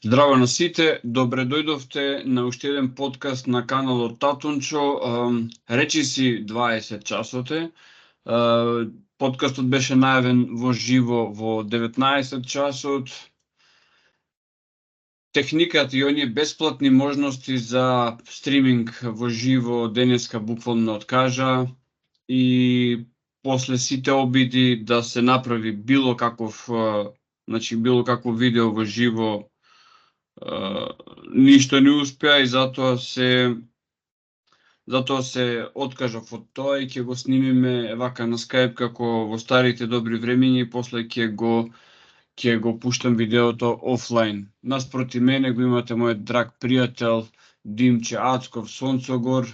Здраво на сите, добре дојдовте на уште еден подкаст на каналот Татунчо. Речи си 20 часоте. Подкастот беше најавен во живо во 19 часот. Техниката и оние бесплатни можности за стриминг во живо денеска буквално откажа и после сите обиди да се направи било каков видео во живо, ништо не успеа и затоа се откажав од тоа и ќе го снимиме вака на Skype како во старите добри времиња и после ќе го пуштам видеото офлайн. Наспроти мене го имате мојот драг пријател Димче Ацков Сонцогор,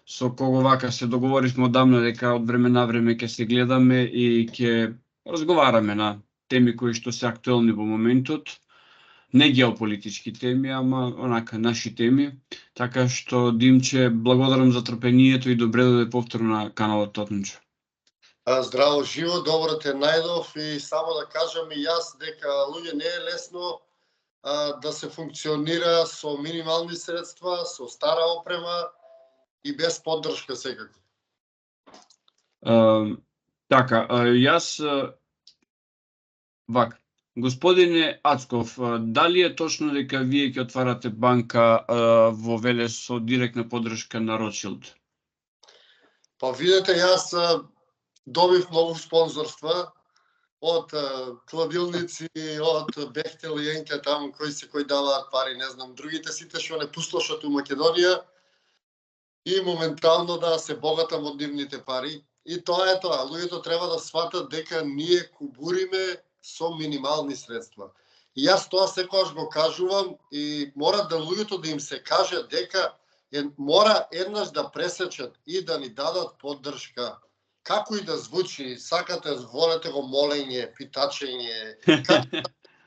со кого вака се договоривме одамна дека од време на време ќе се гледаме и ќе разговараме на теми кои што се актуелни во моментот. Не геополитички теми, ама онака наши теми. Така што, Димче, благодарам за трпението и добре дојде повторно на каналот Татунчо. Здраво, живо, добро те најдов и само да кажам и јас дека луѓе не е лесно да се функционира со минимални средства, со стара опрема и без поддршка секако. Така, јас вака. Господине Ацков, дали е точно дека вие ќе отварате банка во Велес со директна поддршка на Ротшилд? Па видете, јас добив многу спонзорства од кладилници, од Бехтел и Енка таму кои даваат пари, не знам, другите сите што не пуслошат у Македонија и моментално да се богатам од нивните пари. И тоа е тоа, луѓето треба да сватат дека ние кубуриме со минимални средства. И јас тоа секогаш го кажувам и мора да луѓето да им се каже дека мора еднаш да пресечат и да ни дадат поддршка. Како и да звучи, сакате, волете го молење, питачење,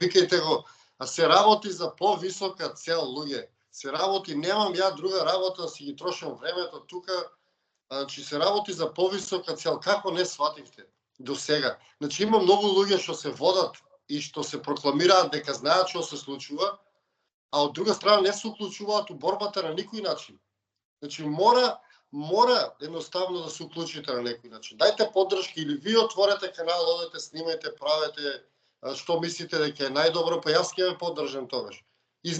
викајте го, а се работи за повисока цел, луѓе. Се работи, немам ја друга работа да си ги трошам времето тука, значи се работи за повисока цел. Како не свативте до сега? Значи има многу луѓе што се водат и што се прокламираат дека знаат што се случува, а од друга страна не се уклучуваат у борбата на никој начин. Значи мора едноставно да се уклучите на некој начин. Дајте поддршка или ви отворете канал, одете, снимајте, правете што мислите дека е најдобро, па јас ќе ве поддржам тогаш.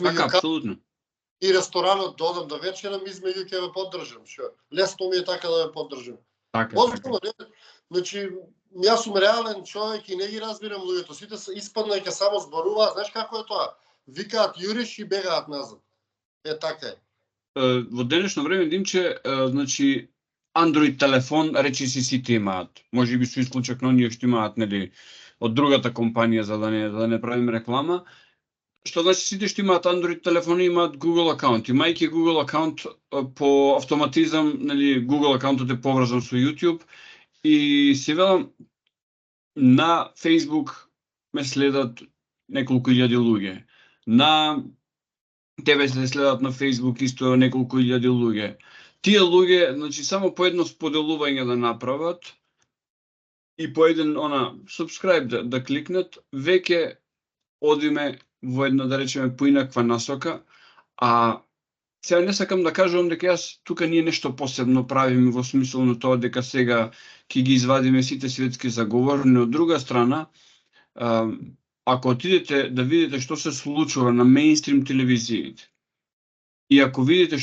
Така, апсолутно. И ресторанот додам да вечерам, измеѓу ќе ве поддржам. Што? Лесно ми е така да ве поддржам. Така. Значи, јас сум реален човек и не ги разбирам луѓето. Сите испадна дека само зборуваат, знаеш како е тоа? Викаат јуриш и бегаат назад. Е така е. Во денешно време, Димче, значи Android телефон речи си сите имаат. Можеби со исклучок на оние што имаат, нели, од другата компанија за да не правим реклама. Што значи сите што имаат Android телефони имаат Google акаунт. Имајќи Google акаунт по автоматизам, нели, Google акаунтот е поврзан со YouTube и се велам на Facebook ме следат неколку илјади луѓе. На тебе се следат на Facebook исто неколку илјади луѓе. Тие луѓе, значи само по едно споделување да направат и по еден subscribe да кликнат, веќе одиме во една, да речеме, поинаква насока, а сега не сакам да кажувам дека јас тука ние нешто посебно правиме во смисол на тоа дека сега ќе ги извадиме сите светски заговори, но од друга страна, ако отидете да видите што се случува на мејнстрим телевизиите и ако видите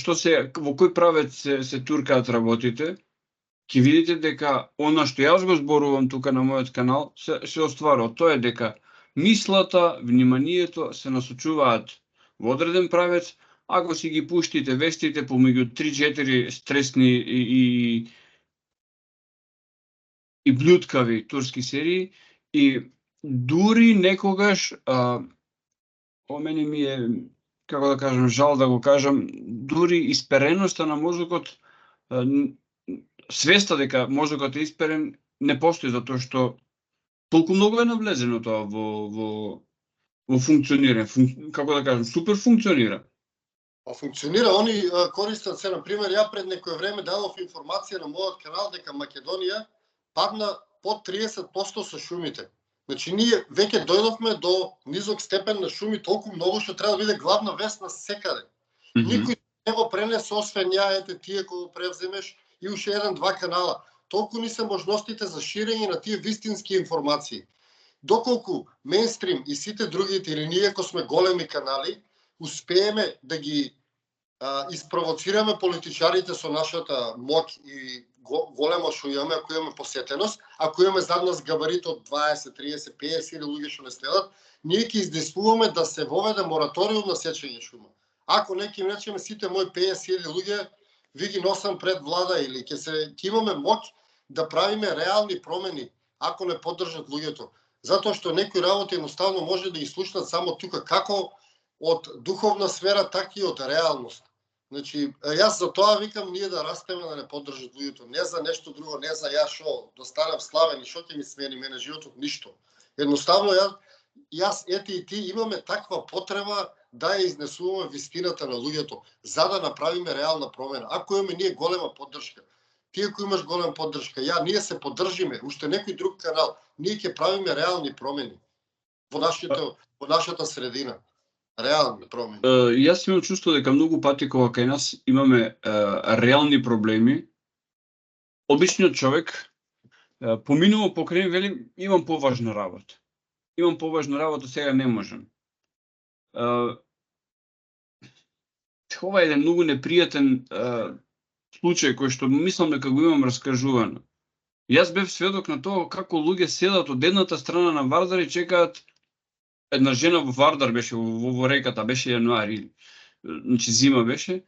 во кој правец се туркаат работите, ќе видите дека она што јас го зборувам тука на мојот канал се остварува. Тоа е дека мислата, вниманието се насочуваат во одреден правец, ако си ги пуштите вестите помеѓу 3-4 стресни и блюткави турски серии и дури некогаш, мене ми е, како да кажам, жал да го кажам, дури испереноста на мозокот, свеста дека мозокот е исперен, не постои, затоа што толку многу е навлезено тоа во функционирање, како да кажам, супер функционира. А функционира, они користат се, например, ја пред некое време дадов информација на мојот канал дека Македонија падна под 30% со шумите. Значи ние веќе дојдовме до низок степен на шуми толку многу што треба да биде главна вест на секаде. Никој не го пренесе освен ја, ете тие кога го превземеш и уште еден-два канала. Толку ни се можностите за ширење на тие вистински информации. Доколку мејнстрим и сите другите или ние ако сме големи канали, успееме да ги испровоцираме политичарите со нашата моќ и големо што имаме, ако имаме посетеност, ако имаме зад нас габарит од 20, 30, 50 или луѓе што не следат, ние ќе издействуваме да се воведе мораториум на сечење шума. Ако неким речеме сите мои 50.000 луѓе ви ги носам пред влада или ќе имаме моќ да правиме реални промени ако не поддржат луѓето. Затоа што некои работи едноставно може да ги слушнат само тука, како од духовна сфера, така и од реалност. Значи, јас за тоа викам ние да растеме да не поддржат луѓето, не за нешто друго, не за ја шо, да станам славен и шо ќе ми смени мене животот, ништо. Едноставно јас ете и ти имаме таква потреба да ја изнесуваме вистината на луѓето, за да направиме реална промена. Ако имаме ние голема поддршка, ти ако имаш голема поддршка, ние се поддржиме, уште некој друг канал, ние ќе правиме реални промени во нашата средина. Реални промени. Јас имам чувство дека многу пати кога кај нас имаме реални проблеми, обичниот човек поминува покрај вели имам поважна работа. Имам поважна работа, сега не можам. Ова е еден многу непријатен случај кој што мислам дека го имам раскажувано. Јас бев сведок на тоа како луѓе седат од едната страна на Вардар и чекаат. Една жена во Вардар беше во реката, беше јануари, значи зима беше.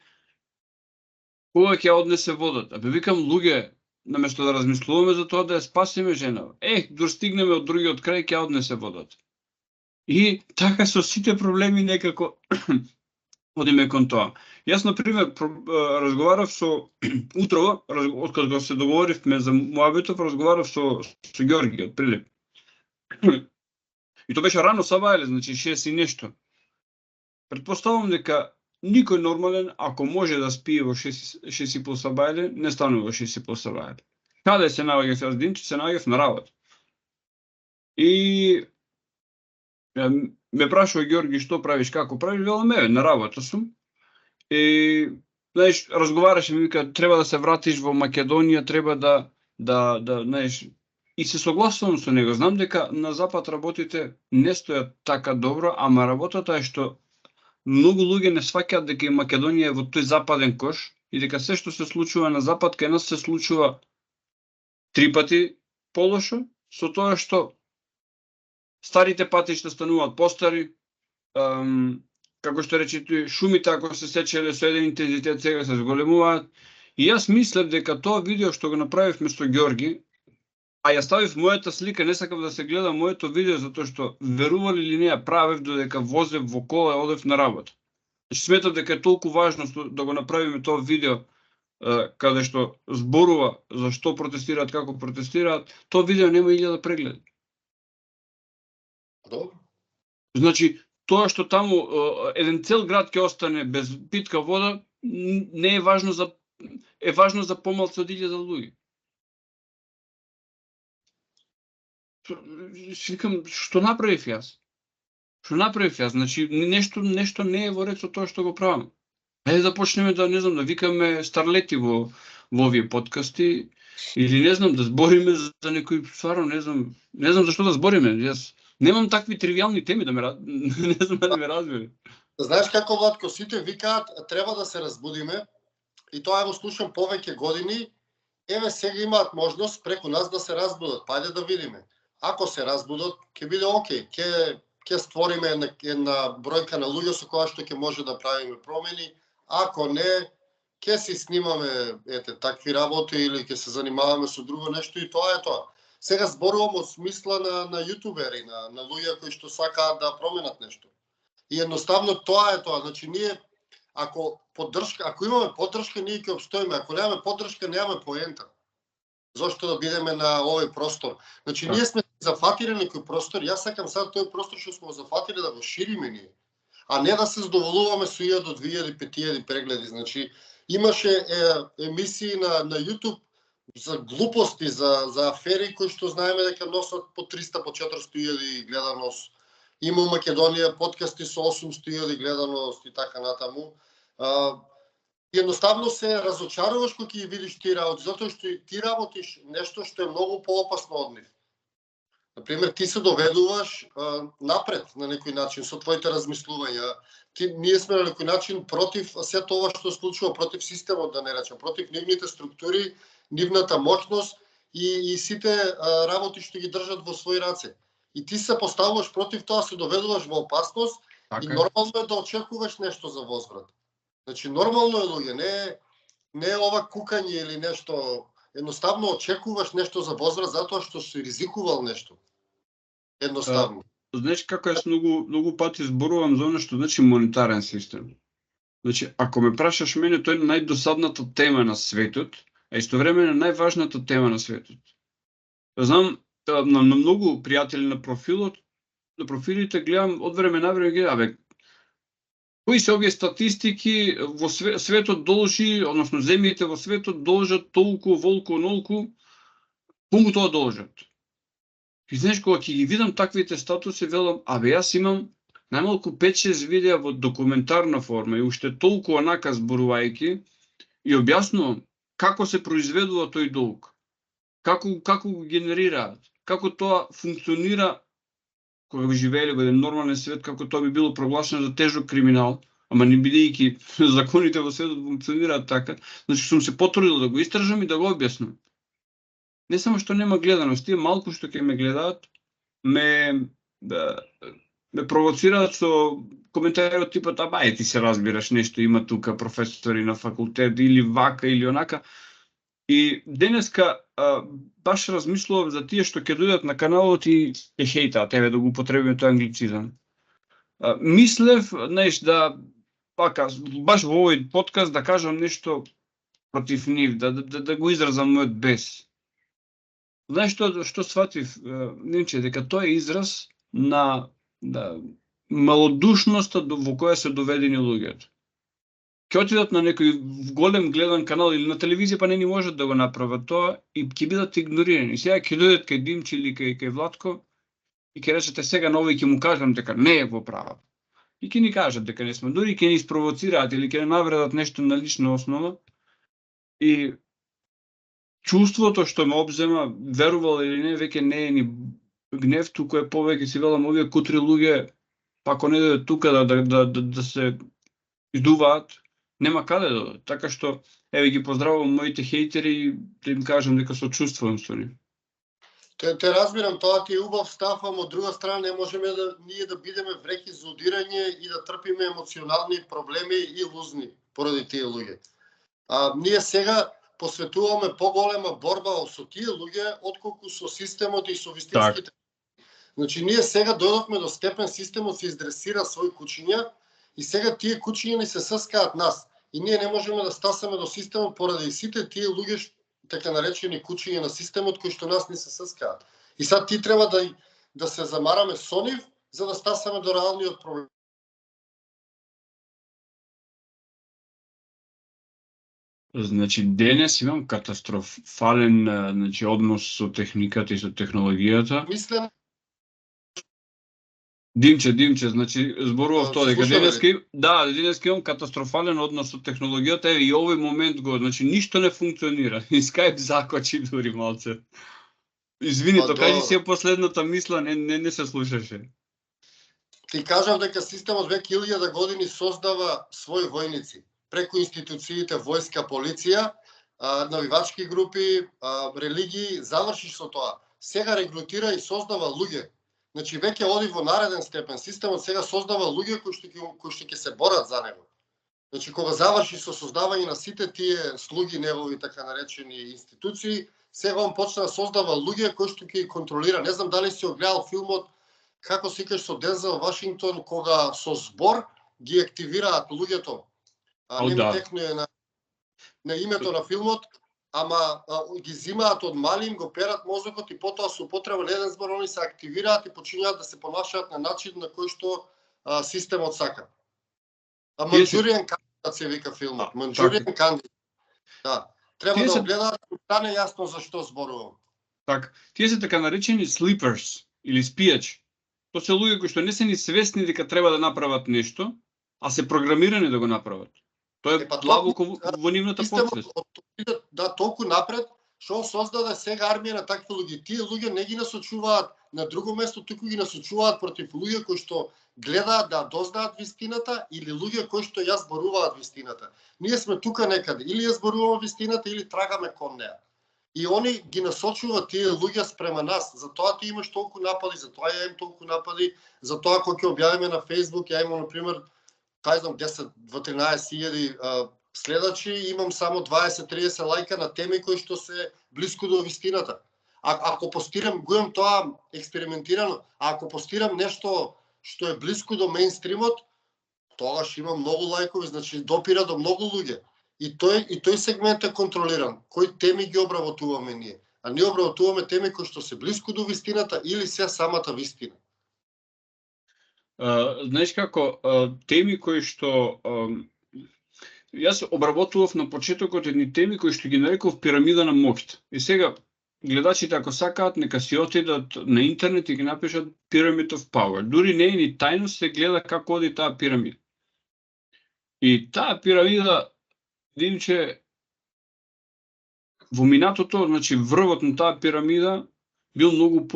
Кога ќе однесе водата? Бе викам луѓе, наместо да размислуваме за тоа да ја спасиме жена. Достигнеме од другиот крај ќе однесе водата. И така со сите проблеми некако одиме кон тоа. Јас на пример разговарав со утрово, откако се договоривме за муабетов, разговарав со Ѓорги од Прилеп. И тоа беше рано сабајле, значи 6 и нешто. Предпоставувам дека никој нормален, ако може да спие во 6 и пол сабајле, не станува во 6 и пол сабајле. Каде се наоѓав јас денче? Се наоѓав на работа. И ме прашува Ѓорги што правиш, како правиш, велам на работа сум. И знаеш, разговараше ми вика треба да се вратиш во Македонија, треба да знаеш. И се согласувам со него. Знам дека на Запад работите не стојат така добро, ама работата е што многу луѓе не сваќаат дека и Македонија е во тој западен кош и дека се што се случува на Запад кај нас се случува 3 пати полошо, со тоа што старите патишта стануваат постари, како што рече тој, шумите ако се сечеле со еден интензитет сега се зголемуваат. И јас мислев дека тоа видео што го направивме со Ѓорги, а ја ставив мојата слика, не сакав да се гледа моето видео, затоа што верували или не ја правев додека возев во кола и одев на работа. Сметав дека е толку важно да го направиме тоа видео, каде што зборува за што протестираат, како протестираат, тоа видео нема 1000 прегледи. Добро. Значи, тоа што таму еден цел град ќе остане без питка вода, не е важно за помалку од 1000 луѓе. Викам, што направив јас? Значи, нешто не е во ред со тоа што го правам. Ајде да почнеме да, не знам, да викаме старлети во овие подкасти, или не знам, да збориме за некои, стварно, не знам зашто да збориме. Јас немам такви тривијални теми да ме разбере. Знаеш како, Владко, сите викаат, треба да се разбудиме, и тоа го слушам повеќе години, еве сега имаат можност преку нас да се разбудат, па ајде да видиме. Ако се разбудат, ќе биде окей, ќе створиме една бројка на луѓе со која што ќе може да правиме промени, ако не, ќе си снимаме такви работи или ќе се занимаваме со друго нешто и тоа е тоа. Сега зборувам од смисла на јутубери, на луѓе кои што сакаат да променат нешто. И едноставно тоа е тоа, значи ние ако имаме поддршка, ние ќе обстоиме, ако немаме поддршка, немаме поента. Зошто да бидеме на овој простор? Значи, ние сме зафатиле некој простор, јас сакам сега тој простор што сме зафатиле да го шириме ние, а не да се задоволуваме со 1000, 2000, 5000 прегледи. Значи, имаше емисии на YouTube за глупости, за афери кои што знаеме дека носат по 300, по 400.000 гледаност. Има у Македонија подкасти со 800.000 гледаност и така натаму. Едноставно се разочаруваш кога ќе видиш тие работи, затоа што ти работиш нешто што е многу поопасно од нив. Например, ти се доведуваш напред на некој начин со твоите размислувања. Ние сме на некој начин против се тоа што се случува, против системот, да не речем, против нивните структури, нивната моќност и сите работи што ги држат во своји раце. И ти се поставуваш против тоа, се доведуваш во опасност и нормално е да очекуваш нешто за возврат. Значи, нормално е, луѓе, не е ова кукање или нешто. Едноставно очекуваш нешто за возврат затоа што си ризикувал нешто. Едноставно. Знаеш како јас многу пати зборувам за нешто, значи монетарен систем. Значи, ако ме прашаш мене, тој е најдосадната тема на светот, а истовремено најважната тема на светот. Знам, на многу пријатели на профилите гледам од време на време гледам, кои се овие статистики во светот должи, односно земјите во светот должат толку, волку, нолку, кому тоа должат? И знаеш, кога ќе ги видам таквите статуси, велам, јас имам најмалку 5-6 видеа во документарна форма и уште толку онака зборувајќи и објаснувам како се произведува тој долг, како го генерираат, како тоа функционира кога живееле во еден нормален свет, како тоа би било проглашено за тежок криминал, ама не бидејќи законите во светот функционираат така, значи сум се потрудил да го истражам и да го објаснам. Не само што нема гледаност, тие малку што ќе ме гледаат, ме провоцираат со коментари од типот, ти се разбираш нешто, има тука професори на факултет или вака или онака. И денеска баш размислував за тие што ќе дојдат на каналот и ќе хейтаат, да го употребиме тој англицизам. Мислев, знаеш, да баш во овој подкаст да кажам нешто против нив, да го изразам мојот бес. Знаеш што сватив, Нинче, дека тоа е израз на малодушноста во која се доведени луѓето. Ќе отидат на некој голем гледан канал или на телевизија, па не ни можат да го направат тоа и ќе бидат игнорирани. Сега ќе дојдат кај Димче или кај Владко и ќе речете сега на овој ќе му кажам дека не е во права. И ќе ни кажат дека не сме, дури ќе ни испровоцираат или ќе навредат нешто на лична основа. И чувството што ме обзема, верувал или не, веќе не е ни гнев, туку е повеќе си велам овие кутри луѓе, па ако не дојдат тука да се идуваат, нема каде да додат. Така што, ги поздравувам моите хейтери и да им кажам дека сочувствувам со нив. Те разбирам, тоа ти е убав став, ама од друга страна не можеме ние да бидеме вреки за удирање и да трпиме емоционални проблеми и лузни поради тие луѓе. Ние сега посветуваме поголема борба со тие луѓе отколку со системот и со вистинските. Значи, ние сега дојдовме до степен системот се издресира своји кучиња и сега тие кучиња ни се съскаат нас. И ние не можеме да стасаме до системот поради сите тие луѓе, така наречени кучиња на системот, кои што нас ни се съскаат. И сад ти треба да се замараме со нив, за да стасаме до реалниот проблем. Значи, денес имам катастрофален однос со техниката и со технологијата. Мислам, Димче, значи зборував тоа дека денеска имам катастрофален однос со технологијата и овој момент значи ништо не функционира. И Skype закочи дури малце. Извини, кажи си последната мисла, не се слушаше. Ти кажав дека системот веќе 1000 години создава своји војници преку институциите војска, полиција, навивачки групи, религии, завршиш со тоа. Сега регрутира и создава луѓе. Значи веќе оди во нареден степен. Системот сега создава луѓе кои што ќе се борат за него. Значи кога заврши со создавање на сите тие слуги негови така наречени институции, сега он почна да создава луѓе кои што ќе контролира. Не знам дали си огледал филмот како се викаш со Дензел Вашингтон, кога со збор ги активираат луѓето. Не ми текнуе на името на филмот, ама ги зимаат од мали, им го перат мозокот и потоа со употреба на еден збор они се активираат и почињаат да се понашаат на начин на кој што системот сака. Манчуријан кандидат се вика филмот. Манчуријан кандидат. Да. треба Тие да се- го гледаат, да стане јасно за што зборувам. Така, тие се така наречени sleepers или спијачи. Тоа се луѓе кои што не се ни свесни дека треба да направат нешто, а се програмирани да го направат. Тоа е Па длабоко во нивната системот подсвест. да толку напред, што создаде сега армија на такви луѓе. Тие луѓе не ги насочуваат на друго место, туку ги насочуваат против луѓе кои што гледаат да дознаат вистината или луѓе кои што ја зборуваат вистината. Ние сме тука некаде, или ја зборуваме вистината или трагаме кон неа. И они ги насочуваат тие луѓе спрема нас. Затоа ти имаш толку напади, затоа ја имам толку напади, затоа кога ќе објавиме на Facebook, ја имам на пример, кај знам 10-13.000 следачи, имам само 20-30 лајка на теми кои што се блиску до вистината. Ако постирам, го имам тоа експериментирано, а ако постирам нешто што е блиску до мејнстримот, тогаш има многу лајкови, значи допира до многу луѓе. И тој сегмент е контролиран. Кои теми ги обработуваме ние? А ние обработуваме теми кои што се блиску до вистината или се самата вистина. Знаеш како, теми кои што јас обработував на почетокот едни теми кои што ги нареков пирамида на моќта. И сега гледачите ако сакаат нека си отидат на интернет и ги напишат Pyramid of Power. Дури не е ни тајно, се гледа како оди таа пирамида. И таа пирамида, видим че во минатото, значи врвот на таа пирамида бил многу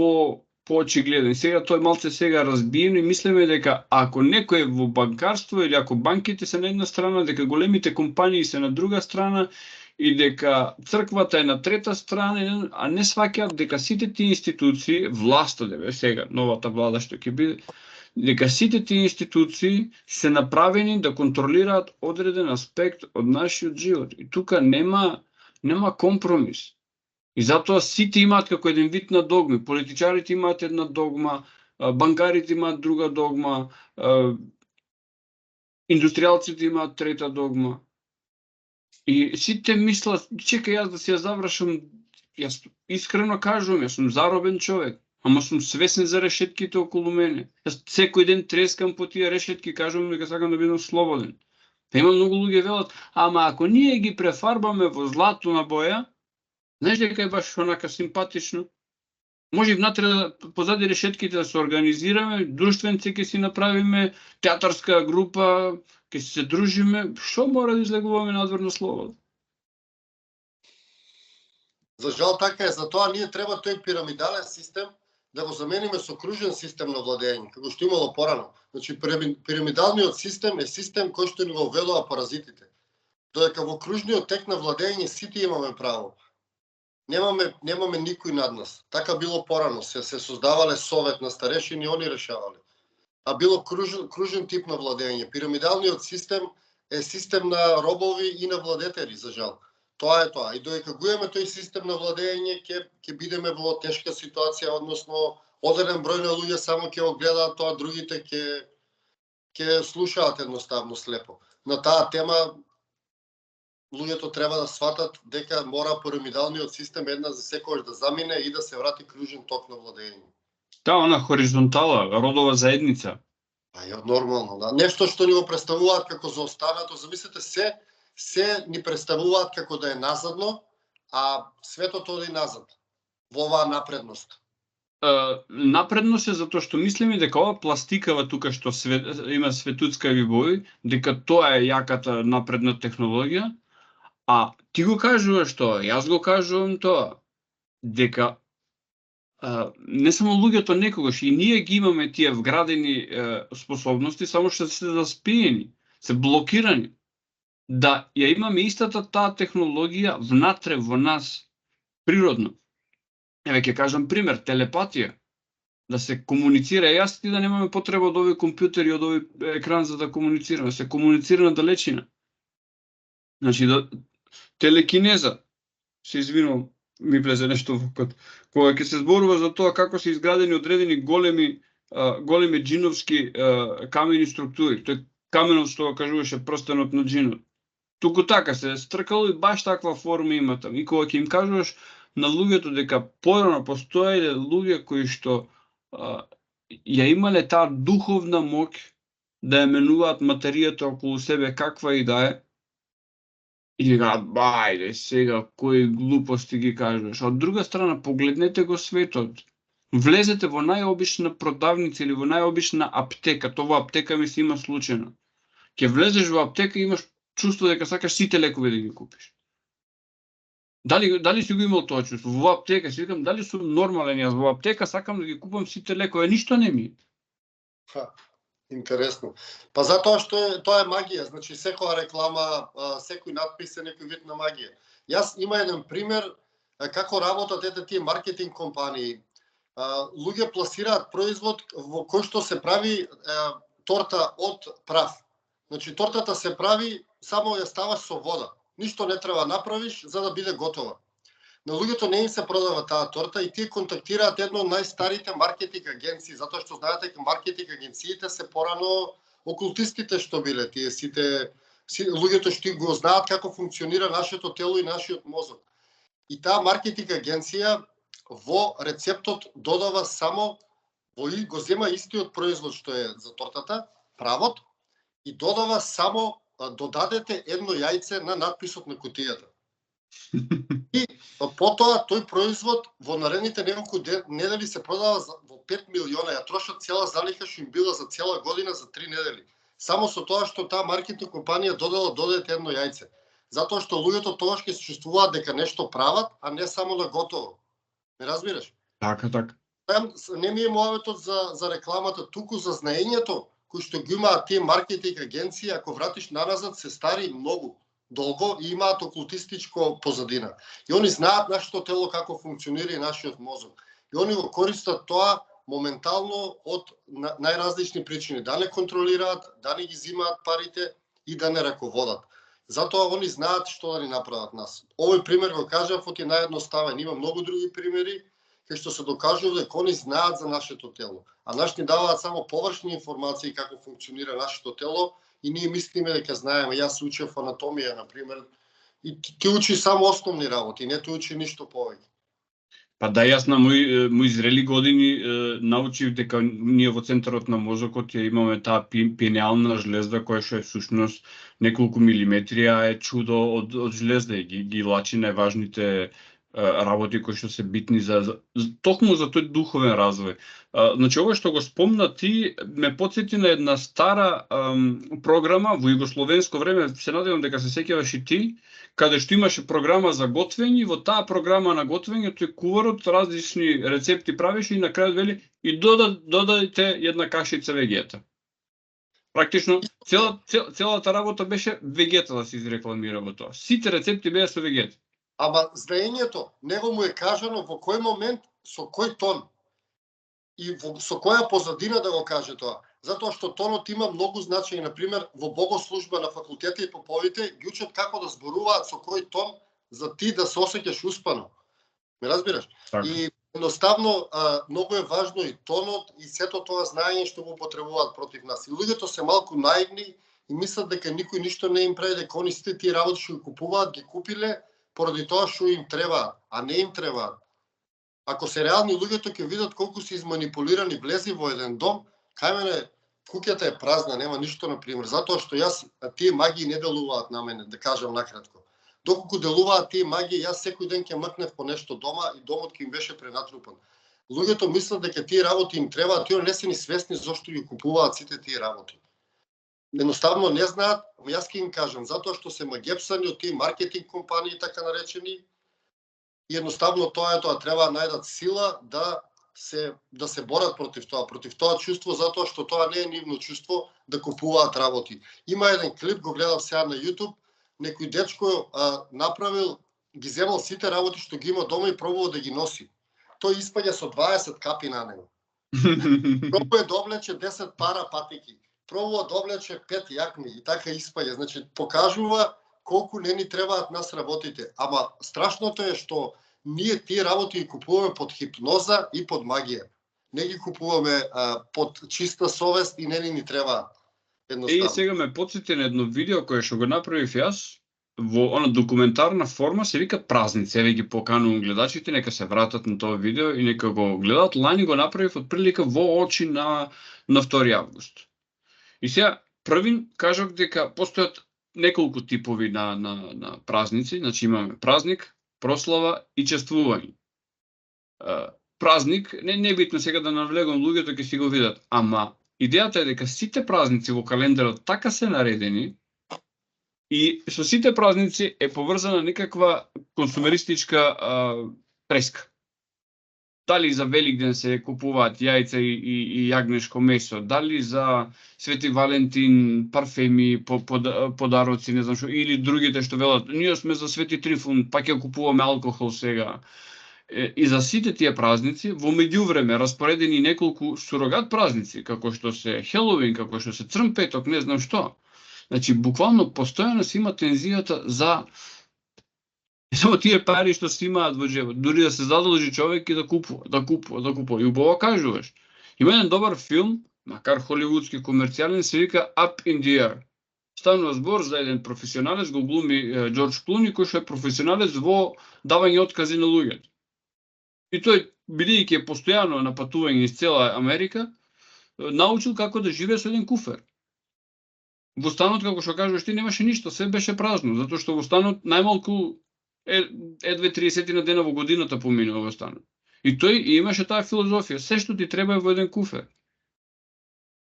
поочигледен. Сега тој малце сега разбиен и мислиме дека ако некој е во банкарство или ако банките се на една страна, дека големите компании се на друга страна и дека црквата е на трета страна, а не сваќаат дека сите тие институции, власта деве сега, новата влада што ќе биде, дека сите тие институции се направени да контролираат одреден аспект од нашиот живот. И тука нема компромис. И затоа сите имаат како еден вид на догми. Политичарите имаат една догма, банкарите имаат друга догма, индустријалците имаат трета догма. И сите мислат, чекај јас да си ја завршам, јас искрено кажувам, јас сум заробен човек, ама сум свесен за решетките околу мене. Јас секој ден трескам по тие решетки, кажувам дека сакам да бидам слободен. Па има многу луѓе велат, ама ако ние ги префарбаме во златна боја, знаеш дека е баш онака симпатично? Може и внатре позади решетките да се организираме, друштвенци ќе си направиме, театарска група, ќе се дружиме, што мора да излегуваме надвор на слобода? За жал така е, затоа ние треба тој пирамидален систем да го замениме со кружен систем на владење, како што имало порано. Значи пирамидалниот систем е систем кој што ни го введува паразитите. Додека во кружниот тек на владење сите имаме право. Немаме никој над нас. Така било порано, се создавале совет на старешини, они решавале. А било кружен тип на владење. Пирамидалниот систем е систем на робови и на владетели, за жал. Тоа е тоа. И додека го имаме тој систем на владење, ќе бидеме во тешка ситуација, односно одреден број на луѓе само ќе го гледаат тоа, другите ќе слушаат едноставно слепо. На таа тема луѓето треба да сватат дека мора пирамидалниот систем една за секогаш да замине и да се врати кружен ток на владење. Таа на хоризонтала, родова заедница. А е нормално, да. Нешто што ни го представуваат како заостанато, замислете се ни представуваат како да е назадно, а светот оди назад во оваа напредност. Напредност е затоа што мислиме дека ова пластикава тука што има светуцкави бои, дека тоа е јаката напредна технологија, а ти го кажуваш тоа, јас го кажувам тоа, дека не само луѓето некогаш, и ние ги имаме тие вградени способности, само што се заспиени, се блокирани. Да ја имаме истата таа технологија внатре во нас, природно. Еве ќе кажам пример, телепатија. Да се комуницира, јас ти да немаме потреба од овој компјутер и од овој екран за да комуницираме, се комуницира на далечина. Значи, телекинеза, се извинувам, ми влезе нешто во код. Кога ќе се зборува за тоа како се изградени одредени големи џиновски камени структури, тој каменот што го кажуваше прстенот на џинот. Туку така се стркало и баш таква форма има таму. И кога ќе им кажуваш на луѓето дека порано постоеле луѓе кои што ја имале таа духовна моќ да ја менуваат материјата околу себе каква и да е, И вика, бајде сега, кои глупости ги кажеш. А од друга страна, погледнете го светот. Влезете во најобична продавница или во најобична аптека, тоа аптека ми се има случајно. Ќе влезеш во аптека и имаш чувство дека сакаш сите лекови да ги купиш. Дали си го имал тоа чувство? Во аптека си викам, дали сум нормален јас во аптека, сакам да ги купам сите лекови, ништо не ми. Интересно. Па затоа што тоа е магија, значи секоја реклама, секој надпис е некој вид на магија. Јас има еден пример како работат тие маркетинг компании. Луѓе пласираат производ во кој што се прави торта од прав. Значи тортата се прави, само ја ставаш со вода. Ништо не треба направиш за да биде готова. На луѓето не им се продава таа торта и тие контактираат едно од најстарите маркетинг агенции, затоа што знаете дека маркетинг агенциите се порано окултистите што биле, тие сите луѓето што го знаат како функционира нашето тело и нашиот мозок. И таа маркетинг агенција во рецептот додава само го зема истиот производ што е за тортата, правот, и додава само додадете едно јајце на надписот на кутијата. И потоа тој производ во наредните неколку недели се продава во 5 милиона, ја трошат цела залиха што им била за цела година за 3 недели. Само со тоа што таа маркетинг компанија додадете едно јајце. Затоа што луѓето тогаш ќе се чувствуваат дека нешто прават, а не само на готово. Не разбираш? Така. Не ми е моветот за рекламата, туку за знаењето кои што ги имаат тие маркетинг агенции, ако вратиш наназад, се стари многу долго и имаат окултистичко позадина. И они знаат нашето тело како функционира и нашиот мозок. И они го користат тоа моментално од најразлични причини, да не контролираат, да не ги зимаат парите и да не раководат. Затоа они знаат што да ни направат нас. Овој пример го кажав од наједноставен, има многу други примери кај што се докажува дека они знаат за нашето тело, а нас ни даваат само површни информации како функционира нашето тело и ние мислиме дека знаеме. Јас учев анатомија, на пример, и ти учи само основни работи, не ти учи ништо повеќе. Па да, јас на мои зрели години научив дека ние во центарот на мозокот ја имаме таа пинеална жлезда која што е всушност неколку милиметри, а е чудо од жлезда и ги лачи најважните работи кои што се битни токму за тој духовен развој. Значи, ова што го спомна ти ме потсети на една стара програма во југословенско време, се надевам дека се сеќаваш и ти, каде што имаше програма за готвење, во таа програма на готвење тој куварот различни рецепти правеше и на крајот вели и додадете една кашица вегета. Практично целата работа беше вегета да се изрекламира во тоа. Сите рецепти беа со вегета. Ама знаењето, него му е кажано во кој момент, со кој тон и со која позадина да го каже тоа. Затоа што тонот има многу значење, например, во богослужба на факултета и поповите ги учат како да зборуваат со кој тон за ти да се осеќаш успано. Ме разбираш? Так. И едноставно многу е важно и тонот и сето тоа знаење што го потребуваат против нас. И луѓето се малку наивни и мислат дека никој ништо не им прави, дека они сите тие работи што ги купуваат, ги купиле поради тоа што им треба, а не им треба. Ако се реални луѓето ќе видат колку се изманипулирани, влези во еден дом, кај мене куќата е празна, нема ништо, на пример, затоа што тие магии не делуваат на мене, да кажам накратко. Доколку делуваат тие магии, јас секој ден ќе мркнев по нешто дома и домот ќе им беше пренатрупан. Луѓето мислат дека тие работи им требаат, тие не се ни свесни зошто ги купуваат сите тие работи. Едноставно не знаат, јас ќе им кажам, затоа што се магепсани од тие маркетинг компании, така наречени, и едноставно тоа треба најдат сила да се борат против тоа чувство, затоа што тоа не е нивно чувство да купуваат работи. Има еден клип, го гледав сега на YouTube, некој дечко направил, ги земал сите работи што ги има дома и пробувал да ги носи. Тој испаѓа со 20 капи на него. Пробува да облече 10 пара патики. Пробува да облече 5 јакни и така испаѓа. Значи, покажува колку не ни требаат нас работите. Ама страшното е што ние тие работи ги купуваме под хипноза и под магија. Не ги купуваме под чиста совест и не ни требаат. И сега ме потсети на едно видео кое што го направив јас, во она документарна форма, се вика Празници. Еве ги поканувам гледачите, нека се вратат на тоа видео и нека го гледаат. Лани го направив отприлика во очи на 2 август. И сега, првин кажав дека постојат неколку типови на празници, значи имаме празник, прослава и чествување. Празник, не битно сега да навлегам луѓето ќе си го видат, ама идејата е дека сите празници во календарот така се наредени и со сите празници е поврзана некаква консумеристичка преска. Дали за Великден се купуваат јајца и јагнешко месо, дали за Свети Валентин парфеми, подароци, не знам што, или другите што велат, ние сме за Свети Трифун, па ќе купуваме алкохол сега. И за сите тие празници, во меѓувреме распоредени неколку сурогат празници, како што се Хелоуин, како што се Црн петок, не знам што. Значи, буквално постојано се има тензијата за само тие пари што се имаат во џебот, дури да се задолжи човек и да купува. И убаво кажуваш. Има еден добар филм, макар холивудски комерцијален, се вика Up in the Air. Станува збор за еден професионалец, го глуми Џорџ Клуни, кој што е професионалец во давање откази на луѓето. И тој, бидејќи е постојано на патување из цела Америка, научил како да живее со еден куфер. Во станот, како што кажуваш ти, немаше ништо, се беше празно, затоа што во станот најмалку едве 30 на дена во годината поминува во станот. И тој имаше таа филозофија, се што ти треба е во еден куфер.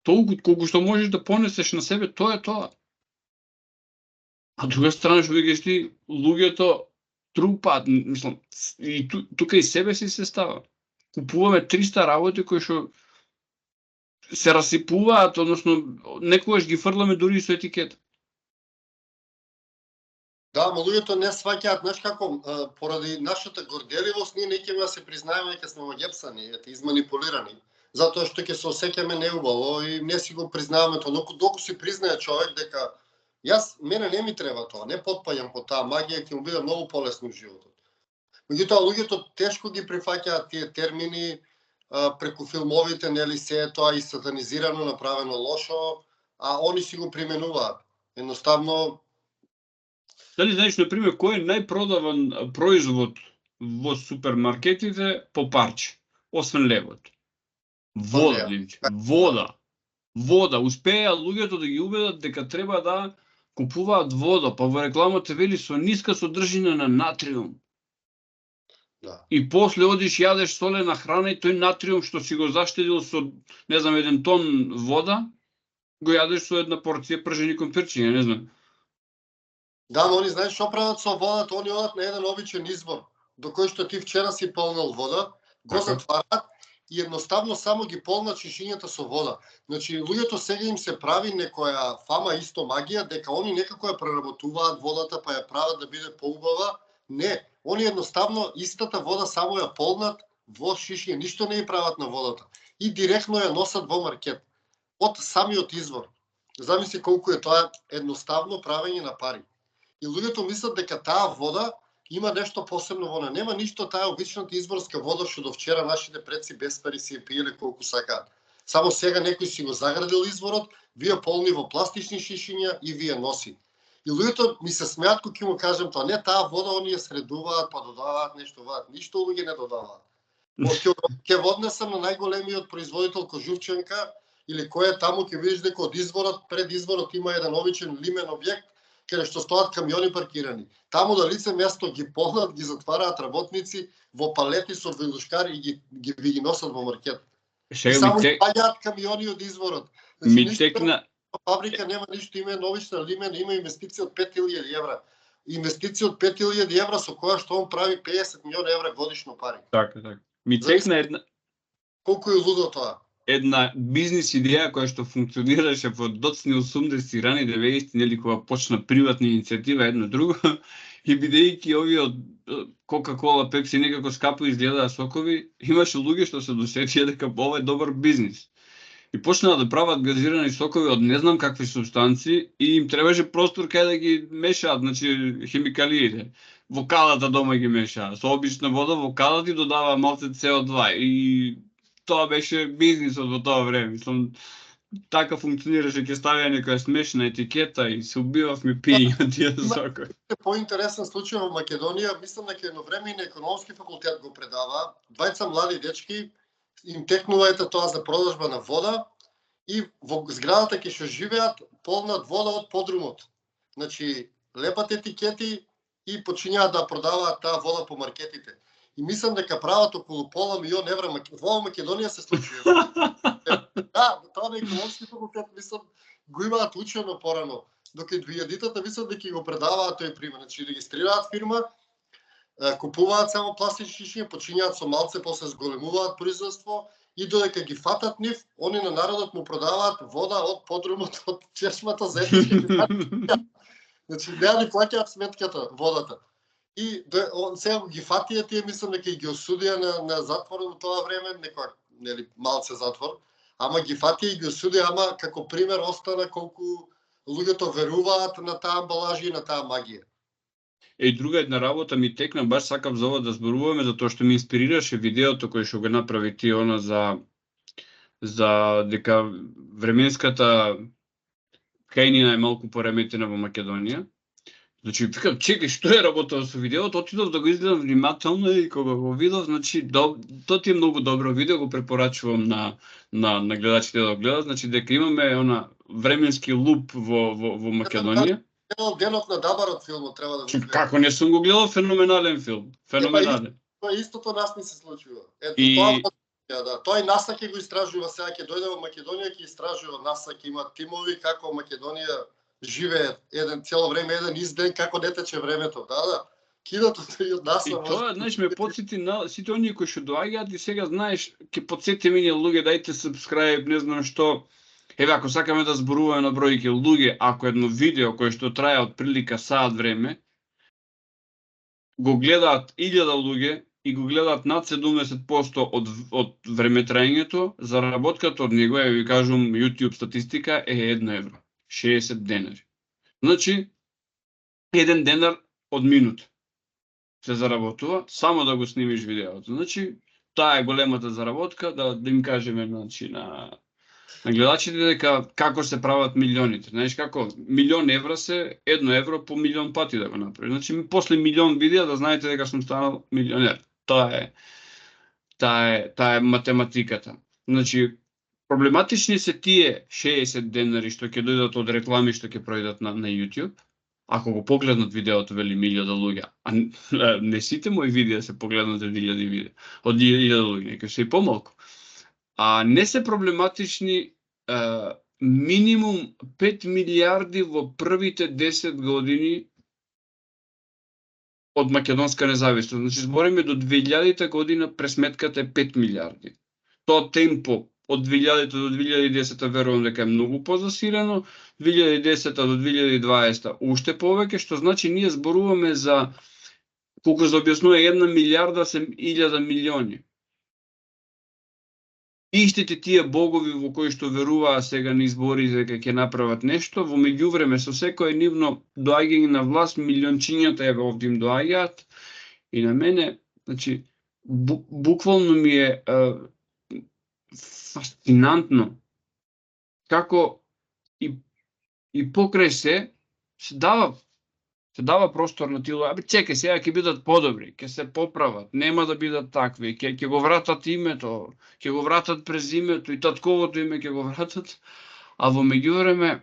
Толку колку што можеш да понесеш на себе, тоа е тоа. А друга страна што викаш ти, луѓето друг пат, мислам, и тука и себе си се става. Купуваме 300 работи кои што се расипуваат, односно некогаш ги фрламе дури со етикета. Да, ама луѓето не сваќаат, знаеш како, поради нашата горделивост, ние не ќе да се признаеме дека сме огепсани, изманипулирани, затоа што ќе се осеќаме неубаво и не си го признаваме тоа, но докато си признае човек дека мене не ми треба тоа, не потпаѓам по таа магија, ќе му биде многу полесно в животот. Меѓутоа, луѓето тешко ги прифаќаат тие термини преку филмовите, нели се тоа и сатанизирано, направено лошо, а они си го применуваат. Едноставно. Дали знаеш, например, кој е најпродаван производ во супермаркетите по парче, освен левот? Вода, Димче. Вода. Успеа луѓето да ги убедат дека треба да купуваат вода, па во рекламата вели со ниска содржина на натриум. Да. И после одиш јадеш солена храна и тој натриум што си го заштедил со, не знам, 1 тон вода, го јадеш со една порција пржени компирчиња, не знам. Да, но они знаеш што прават со водата, они одат на еден обичен извор, до кој што ти вчера си полнал вода, го затварат и едноставно само ги полнат шишињата со вода. Значи, луѓето сега им се прави некоја фама исто магија, дека они некако ја преработуваат водата, па ја прават да биде поубава. Не, они едноставно истата вода само ја полнат во шишиња, ништо не ја прават на водата. И директно ја носат во маркет, од самиот извор. Замисли колку е тоа едноставно правење на пари. И луѓето мислат дека таа вода има нешто посебно во неа. Нема ништо, таа обичната изворска вода што до вчера нашите предци без пари си ја пиеле колку сакаат. Само сега некој си го заградил изворот, вие полни во пластични шишиња и вие носи. И луѓето ми се смеат кога ќе му кажам тоа, не, таа вода они ја средуваат, па додаваат нешто ваат, ништо луѓе не додаваат. Ќе воднесам на најголемиот производител кожувченка или кој е таму, ќе видиш дека од изворот, пред изворот има еден обичен лимен објект каде што стоат камиони паркирани. Таму на лице место ги полнат, ги затвараат работници во палети со вилушкари и ги носат во маркет. Само паѓаат камиони од изворот. Значи, фабрика нема ништо, има новична лимен, има инвестиција од 5000 евра. Инвестиција од 5000 евра со која што он прави 50 милиони евра годишно пари. Така. Ми текна една... Колку е лудо тоа? Една бизнис идеја која што функционираше во доцни 80-ти, рани 90-ти, нели, кога почна приватна иницијатива едно друго, и бидејќи овие од Кока-кола, Пепси некако скапо изгледаа сокови, имаше луѓе што се досетија дека ова е добар бизнис. И почнаа да прават газирани сокови од не знам какви субстанции и им требаше простор кај да ги мешаат, значи химикалиите. Во калата дома ги мешаа, со обична вода во калата и додаваа малце CO2 и тоа беше бизнисот во тоа време. Мислам, така функционираше, ќе ставија некоја смешна етикета и се убивавме пиење од тие сокови. Поинтересен случај во Македонија, мислам дека едно време и на економски факултет го предава. Двајца млади дечки им текнува тоа за продажба на вода и во зградата ќе што живеат полнат вода од подрумот. значи лепат етикети и почињаат да продаваат таа вода по маркетите. И мислам дека прават околу пола милион евра во Македонија се случи. Да, тоа на економски факултет мислам го имаат учено порано. Докато двијадитата мислам дека го предаваат тој пример. Значи регистрираат фирма, купуваат само пластични шиња, почињаат со малце, после зголемуваат производство и додека ги фатат нив, они на народот му продаваат вода од подрумот, од чешмата за етички. Значи, не да плаќаат сметката, водата. И сега ги фатија тие, мислам дека и ги осудија на затвор во тоа време, некоја, нели, малце затвор, ама ги фатија и ги осудија, ама како пример остана колку луѓето веруваат на таа амбалажа и на таа магија. Друга една работа ми текна, баш сакав за ова да зборуваме, затоа што ми инспирираше видеото кој што го направи ти она за дека временската кајнина е малку пореметена во Македонија. Значи, викам, чекај, што е работено со видеото, отидов да го изгледам внимателно и кога го видов, значи, тоа ти е многу добро видео, го препорачувам на гледачите да го гледат, значи, дека имаме она временски луп во Македонија. Денот на Дабарот филмот треба да го гледам. Како не сум го гледал, феноменален филм, феноменален. Тоа истото нас не се случува. Ето, И... Тоа и НАСА ќе го истражува, сега ќе дојде во Македонија, ќе истражува, НАСА ќе има тимови како Македонија живее цело време еден изден како не тече времето. Да. Киното и од НАСА. И тоа, знаеш, ме потсети на сите оние кои што доаѓаат и сега, знаеш, ќе потсети мене луѓе, дајте subscribe, не знам што. Еве, ако сакаме да зборуваме на бројки луѓе, ако едно видео кое што трае од прилика саат време, го гледаат 1000 луѓе и го гледаат над 70% од времетраењето, заработката од него, ви кажувам, YouTube статистика е 1 евро. 60 денари. Значи, 1 денар од минут се заработува, само да го снимиш видеото. Значи, таа е големата заработка, да им кажеме, значи, на гледачите дека како се прават милионите. Знаеш како, 1.000.000 евра се 1 евро по милион пати да го направи. Значи, после милион видеа да знаете дека сум станал милионер. Таа е математиката. Значи, проблематични се тие 60 денари што ќе дојдат од реклами што ќе пројдат на YouTube. Ако го погледнат видеото, вели 1000 луѓе, а не сите мои видеа се погледнат од 1000 видеа, од 1000 луѓе, нека се и помалку. А не се проблематични минимум 5 милиарди во првите 10 години од македонска независност. Значи, збориме до 2000 година пресметката е 5 милиарди. Тоа темпо од 2000 до 2010 верувам дека е многу позасилено, 2010 до 2020 уште повеќе, што значи ние зборуваме за, колку за објаснува, 1 милиарда се 1000 милиони. Истите тие богови во кои што веруваа сега на избори дека ќе направат нешто, во меѓувреме со секое нивно доаѓање на власт, милиончињата еве овде им доаѓаат и на мене, значи, буквално ми е фасцинантно како и покрај се дава простор на тие луѓе. Чекај, сега ќе бидат подобри, ќе се поправат, нема да бидат такви, ќе го вратат името, ќе го вратат презимето и татковото име ќе го вратат, а во меѓувреме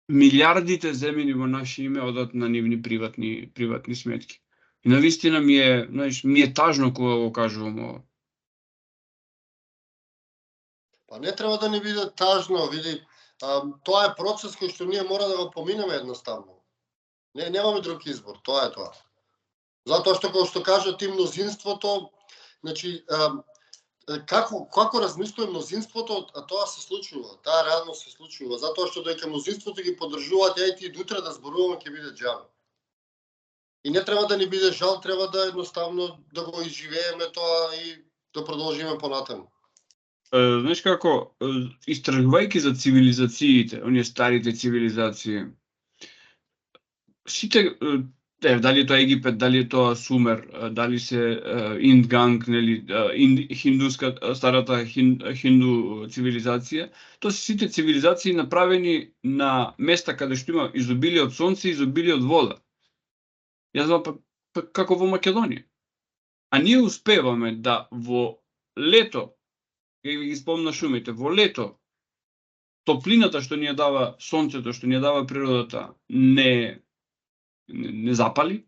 милиардите земени во наше име одат на нивни приватни сметки. И навистина ми е тажно кога го кажувам ова. Па не треба да не биде тажно, види, тоа е процес кој што ние мора да го поминеме едноставно. Немаме друг избор, тоа е тоа. Затоа што, како што кажа ти, мнозинството, значи, како размислува мнозинството, а тоа се случува, таа реално се случува, затоа што дека мнозинството ги поддржуваат, јајте и утре да зборуваме ќе биде џабе. И не треба да ни биде жал, треба да едноставно да го изживееме тоа и да продолжиме понатаму. Знаеш како, истражувајќи за цивилизациите, оние старите цивилизации, сите, дали тоа Египет, дали тоа Сумер, дали се Индганг, нели, хиндуска, старата хинду цивилизација, тоа се сите цивилизации направени на места каде што има изобилие од сонце, изобилие од вода. Јас знам како во Македонија. А ние успеваме да во лето, ќе ги спомна шумите, во лето топлината што ни ја дава сонцето, што ни ја дава природата, не запали,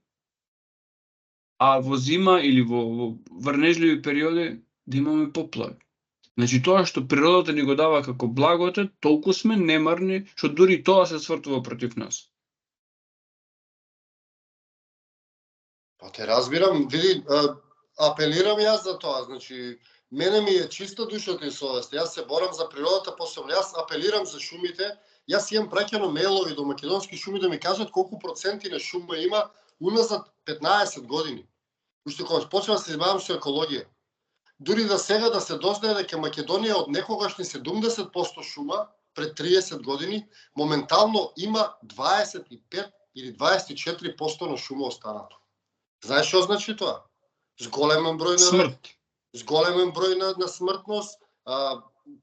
а во зима или во врнежливи периоди да имаме поплави. Значи тоа што природата ни го дава како благодет, толку сме немарни што дури тоа се свртува против нас. Па те разбирам, види, апелирам јас за тоа, значи мене ми е чиста душата и совест. Јас се борам за природата, посебно јас апелирам за шумите. Јас имам праќано мейлови до македонски шуми да ми кажат колку проценти на шума има уназад 15 години. Уште кога почнав да се занимавам со екологија. Дури да сега да се дознае дека Македонија од некогашни 70% шума пред 30 години, моментално има 25 или 24% на шума останато. Знаеш што значи тоа? Зголемен број на Смрт. Зголемен број на смртност,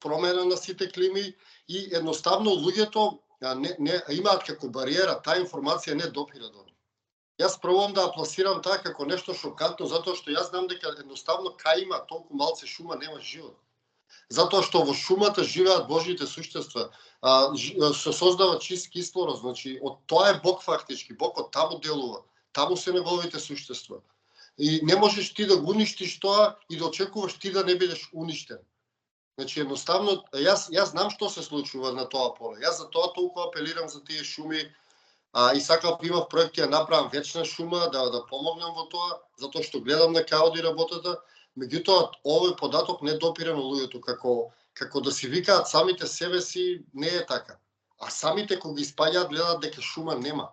промена на сите клими и едноставно луѓето не имаат како бариера, таа информација не допира до нив. Јас пробувам да пласирам тоа како нешто шокантно, затоа што јас знам дека едноставно кај има толку малце шума нема живот. Затоа што во шумата живеат божите суштества, се создава чист кислород, значи од тоа е Бог фактички, Бог од таму делува, таму се неговите суштества. И не можеш ти да го уништиш тоа и да очекуваш ти да не бидеш уништен. Значи едноставно јас знам што се случува на тоа поле. Јас за тоа толку апелирам за тие шуми. И сакав имав проект ја направам вечна шума да помогнам во тоа, затоа што гледам на каоди работата. Меѓутоа овој податок не допира на луѓето како да си викаат самите себе си, не е така. А самите кога ги испаѓаат гледаат дека шума нема.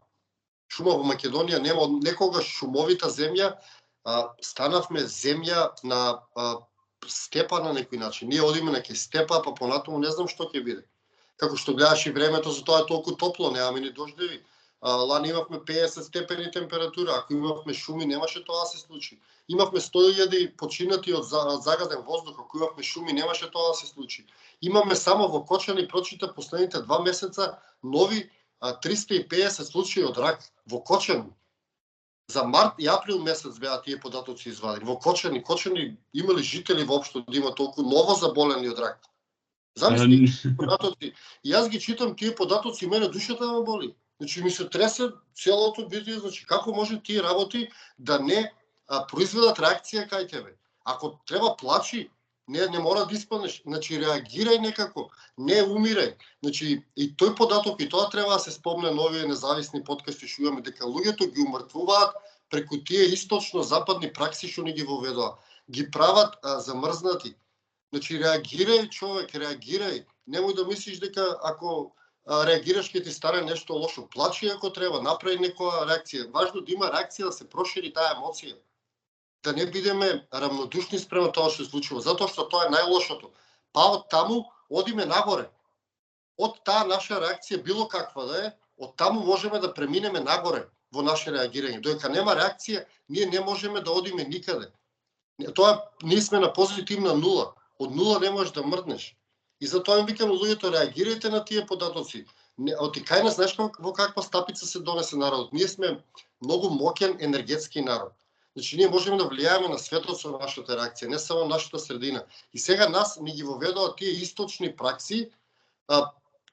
Шума во Македонија нема, некогаш шумовита земја, станавме земја на степа на некој начин. Ние одиме на ке степа, па понатаму не знам што ќе биде. Како што гледаш и времето, затоа е толку топло, немаме ни дождеви. Лани имавме 50 степени температура, ако имавме шуми немаше тоа да се случи. Имавме 100.000 починати од загаден воздух, ако имавме шуми немаше тоа да се случи. Имаме само во Кочани, прочита последните 2 месеца нови 350 случаи од рак во Кочани. За март и април месец беа тие податоци извадени. Во Кочани имали жители воопшто да има толку ново заболени од рак. Замисли податоци. И јас ги читам тие податоци и мене душата ме боли. Значи ми се тресе целото битие, значи како може тие работи да не произведат реакција кај тебе. Ако треба плачи, не мора да испаднеш, значи реагирај некако, не умирај. Значи и тој податок и тоа треба да се спомне на овие независни подкасти што имаме, дека луѓето ги умртвуваат преку тие источно-западни пракси што ни ги воведоа. Ги прават замрзнати. Значи реагирај човек, реагирај. Немој да мислиш дека ако реагираш ќе ти стане нешто лошо. Плачи ако треба, направи некоја реакција. Важно да има реакција да се прошири таа емоција. Да не бидеме равнодушни спрема тоа што се случува, затоа што тоа е најлошото. Па од таму одиме нагоре. Од таа наша реакција било каква да е, од таму можеме да преминеме нагоре во наше реагирање. Додека нема реакција, ние не можеме да одиме никаде. Тоа ние сме на позитивна нула. Од нула не можеш да мрднеш. И затоа им викам луѓето, реагирајте на тие податоци. Оти кај нас, знаеш во каква стапица се донесе народот. Ние сме многу моќен енергетски народ. Значи ние можеме да влијаеме на светот со нашата реакција, не само нашата средина. И сега нас ни ги воведоа тие источни пракси,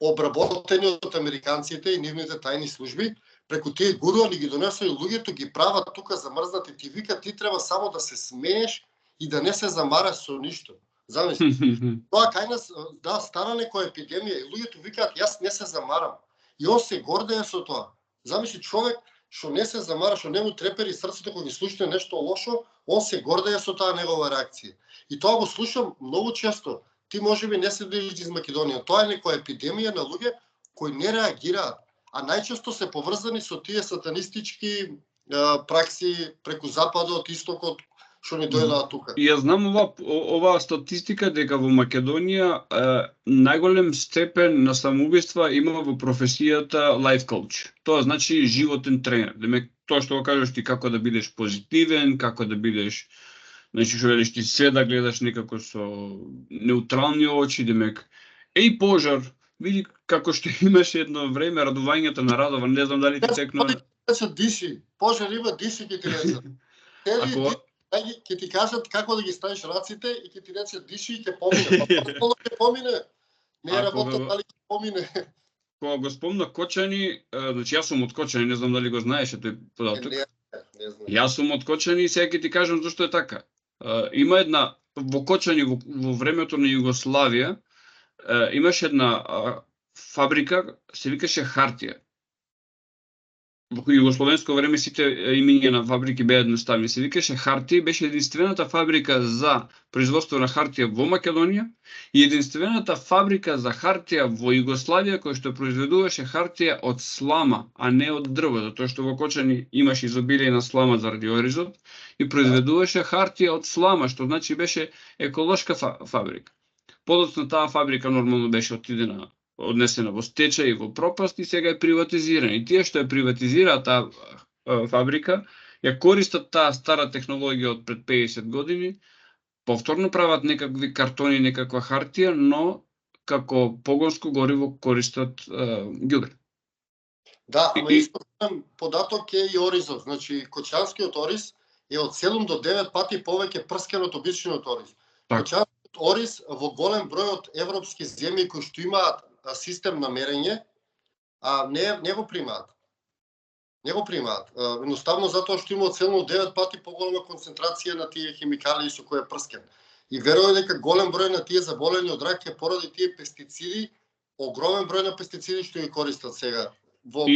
обработени од американците и нивните тајни служби, преку тие гуруа ни ги донесоа и луѓето ги прават тука замрзнати. Ти вика, ти треба само да се смееш и да не се замараш со ништо. Замисли. Тоа кај нас стана некоја епидемија и луѓето викаат јас не се замарам. И он се гордее со тоа. Замисли човек што не се замара, што не му трепери срцето кога ги слушне нешто лошо, он се гордее со таа негова реакција. И тоа го слушам многу често. Ти можеби не се движиш из Македонија. Тоа е некоја епидемија на луѓе кои не реагираат, а најчесто се поврзани со тие сатанистички пракси преку западот, истокот, што ни дојдоа тука. Ја знам оваа статистика дека во Македонија најголем степен на самоубиства има во професијата life coach. Тоа значи животен тренер. Демек тоа што го кажеш ти како да бидеш позитивен, како да бидеш, значи што велиш ти се да гледаш некако со неутрални очи, демек еј пожар, види како што имаше едно време радувањето на Радован, не знам дали ти текно. Диши, пожар има диши ќе ти речат. Ќе ти кажат како да ги ставиш раците и ќе ти рече диши и ќе помине. Па ќе помине. Не е работел, дали ќе помине. Кога го спомна Кочани, значи јас сум од Кочани, не знам дали го знаеше тој податок. Не знам. Јас сум од Кочани и сега ќе ти кажам зашто е така. Има една во Кочани во времето на Југославија имаше една фабрика, се викаше Хартија. Во југословенско време сите имиња на фабрики беа едноставни. Се викаше Хартија, беше единствената фабрика за производство на хартија во Македонија и единствената фабрика за хартија во Југославија која што произведуваше хартија од слама, а не од дрво, затоа што во Кочани имаше изобилие на слама заради оризот и произведуваше хартија од слама, што значи беше еколошка фабрика. Подоцна таа фабрика нормално беше однесена во стечај и во пропаст и сега е приватизирана. И тие што ја приватизираа таа фабрика, ја користат таа стара технологија од пред 50 години, повторно прават некакви картони, некаква хартија, но како погонско гориво користат ѓубре. Да, ама исто податок е и оризот. Значи, кочанскиот ориз е од 7 до 9 пати повеќе прскан од обичниот ориз. Кочанскиот ориз во голем број од европски земји кои што имаат систем на мерење, не го примаат. Не го примаат. Едноставно затоа што има од 7 до 9 пати поголема концентрација на тие химикалии со кои е прскен. И верувам дека голем број на тие заболени од рак ќе поради тие пестициди, огромен број на пестициди што ги користат сега во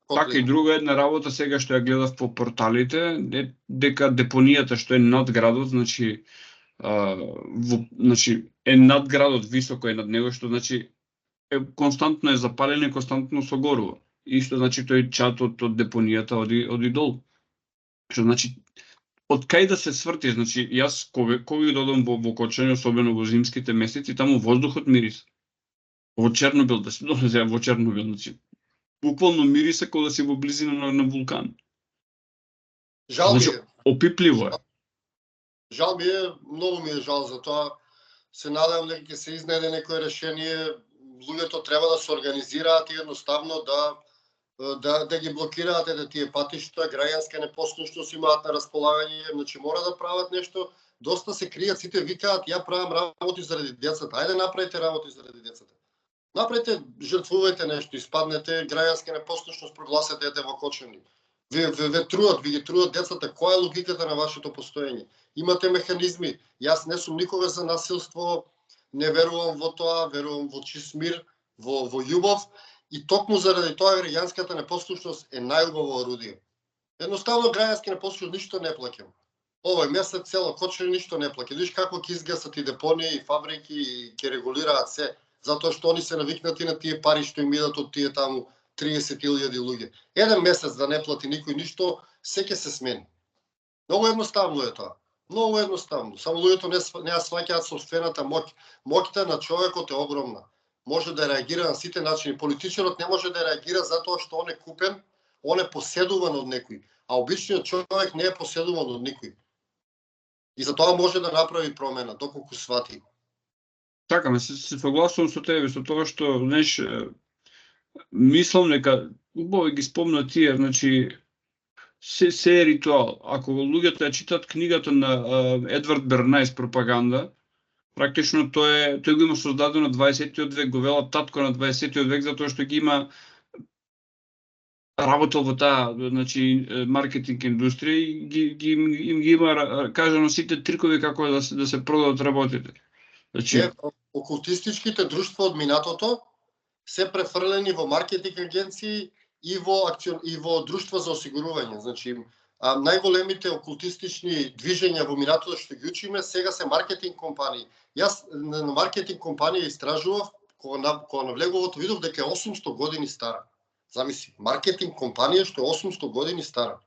Така и друга една работа сега што ја гледав по порталите, дека депонијата што е над градот, значи е над градот, високо е над него, што значи константно е запален и константно согорува. И што значи тој чатот од депонијата оди долу. Што значи од кај да се сврти, значи јас кога додам во Кочани, особено во зимските месеци, таму воздухот мириса. Во Чернобил, да се дојде во Чернобил, значи буквално мириса кога да си во близина на вулкан. Жал ми е. Опипливо е. Жал ми е, многу ми е жал за тоа. Се надевам дека ќе се изнајде некое решение. Луѓето треба да се организираат и едноставно да ги блокираат тие патишта, граѓанска непослушност имаат на располагање, значи мора да прават нешто. Доста се кријат, сите викаат ја правам работи заради децата. Ајде направете работи заради децата. Направете, жртвувајте нешто, испаднете, граѓанска непослушност прогласете во Кочани. Ви ги труат децата, која е логиката на вашето постоење? Имате механизми. Јас не сум никога за насилство, не верувам во тоа, верувам во чист мир, во љубов и токму заради тоа граѓанската непослушност е најубаво орудие. Едноставно граѓански непослушност ништо не плаќам. Овој месец цело Кочани ништо не плаќа. Виж како ќе изгасат и депонии, и фабрики, и ќе регулираат се, затоа што они се навикнати на тие пари што им идат од тие таму 30.000 луѓе. Еден месец да не плати никој ништо, се ќе се смени. Многу едноставно е тоа. Многу едноставно. Само луѓето не ја сваќаат сопствената моќ. Моќта на човекот е огромна. Може да реагира на сите начини. Политичарот не може да реагира затоа што он е купен, он е поседуван од некој, а обичниот човек не е поседуван од никој. И затоа може да направи промена, доколку свати. Така, се согласувам со тебе, со тоа што, знаеш, мислам дека убаво ги спомна тие, значи се е ритуал. Ако луѓето ја читат книгата на Едвард Бернајс Пропаганда, практично тој го има создадено 20-тиот век, го велат татко на 20-тиот век, затоа што ги има работел во таа, значи, маркетинг индустрија и ги има кажано сите трикови како да се продадат работите. Значи, окултистичките друштва од минатото се префрлени во маркетинг агенции и во друштва за осигурување. Значи, најголемите окултистични движења во минатото што ги учиме сега се маркетинг компании. Јас на маркетинг компанија истражував, кога навлегував видов дека е 800 години стара. Замисли, маркетинг компанија што е 800 години стара.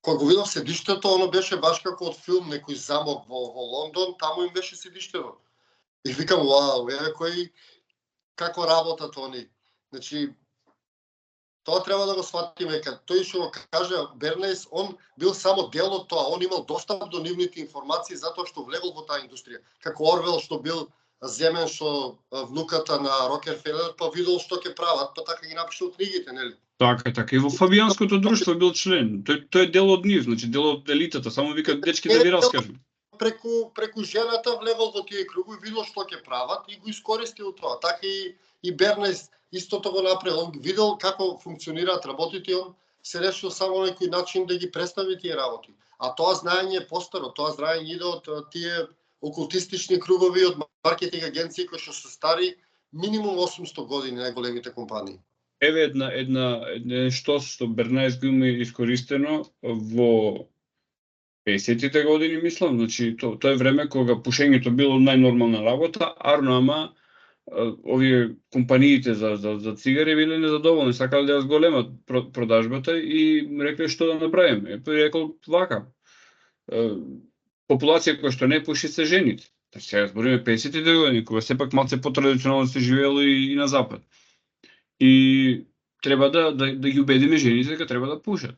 Кога го видов седиштето, оно беше баш како од филм, некој замок во Лондон, таму им беше седиштето. И викам, вау, еве како работат они. Значи, тоа треба да го сватиме, дека тој што го кажа Бернајс, он бил само дел од тоа, он имал достап до нивните информации затоа што влегол во таа индустрија. Како Орвел што бил земен со внуката на Рокерфелер, па видел што ќе прават, па така ги напишал книгите, нели? Така, и во Фабијанското друштво бил член. Тој е дел од нив, значи дел од елитата, само вика дечки да ви раскажам. преку жената влегол во тие кругови, видел што ќе прават и го искористил тоа. Така и Бернес истото го направил. Он видел како функционираат работите, он се решил само на некој начин да ги представи тие работи. А тоа знаење е постаро, тоа знаење иде од тие окултистични кругови, од маркетинг агенции кои што се стари минимум 800 години најголемите компании. Еве една што Бернес го има искористено во 50-тите години, мислам, значи тоа е време кога пушењето било најнормална работа, ама овие компаниите за цигари биле незадоволни, сакале да ја зголемат продажбата и рекле што да направиме. Тој рекол вака. Популација која што не пуши се жените. Сега збориме 50-тите години, кога сепак малце потрадиционално се живеело и на запад. И треба да ги убедиме жените дека треба да пушат.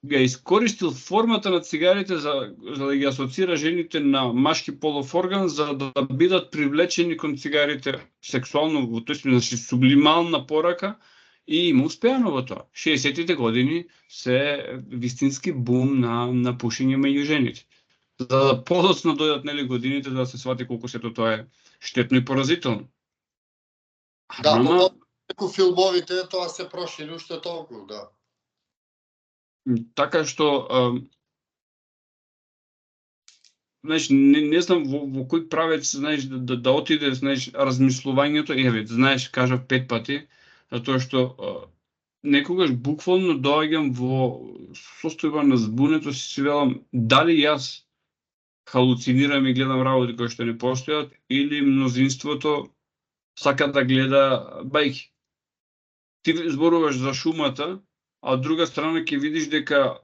Ја искористил формата на цигарите за да ги асоцира жените на машки полов орган, за да бидат привлечени кон цигарите сексуално, во тој смисла, значи сублимална порака, и им успеано во тоа. 60-тите години се вистински бум на пушење меѓу жените. За да подоцна дојдат нели годините да се свати колку сето тоа е штетно и поразително. Да, но преку филмовите тоа се прошири уште толку, да. Така што знаеш, не знам во кој правец, знаеш, да отиде, знаеш, размислувањето, еве, знаеш, кажав 5 пати, затоа што некогаш буквално доаѓам во состојба на збунето, си велам дали јас халуцинирам и гледам работи кои што не постојат, или мнозинството сака да гледа бајки. Ти зборуваш за шумата, а од друга страна ќе видиш дека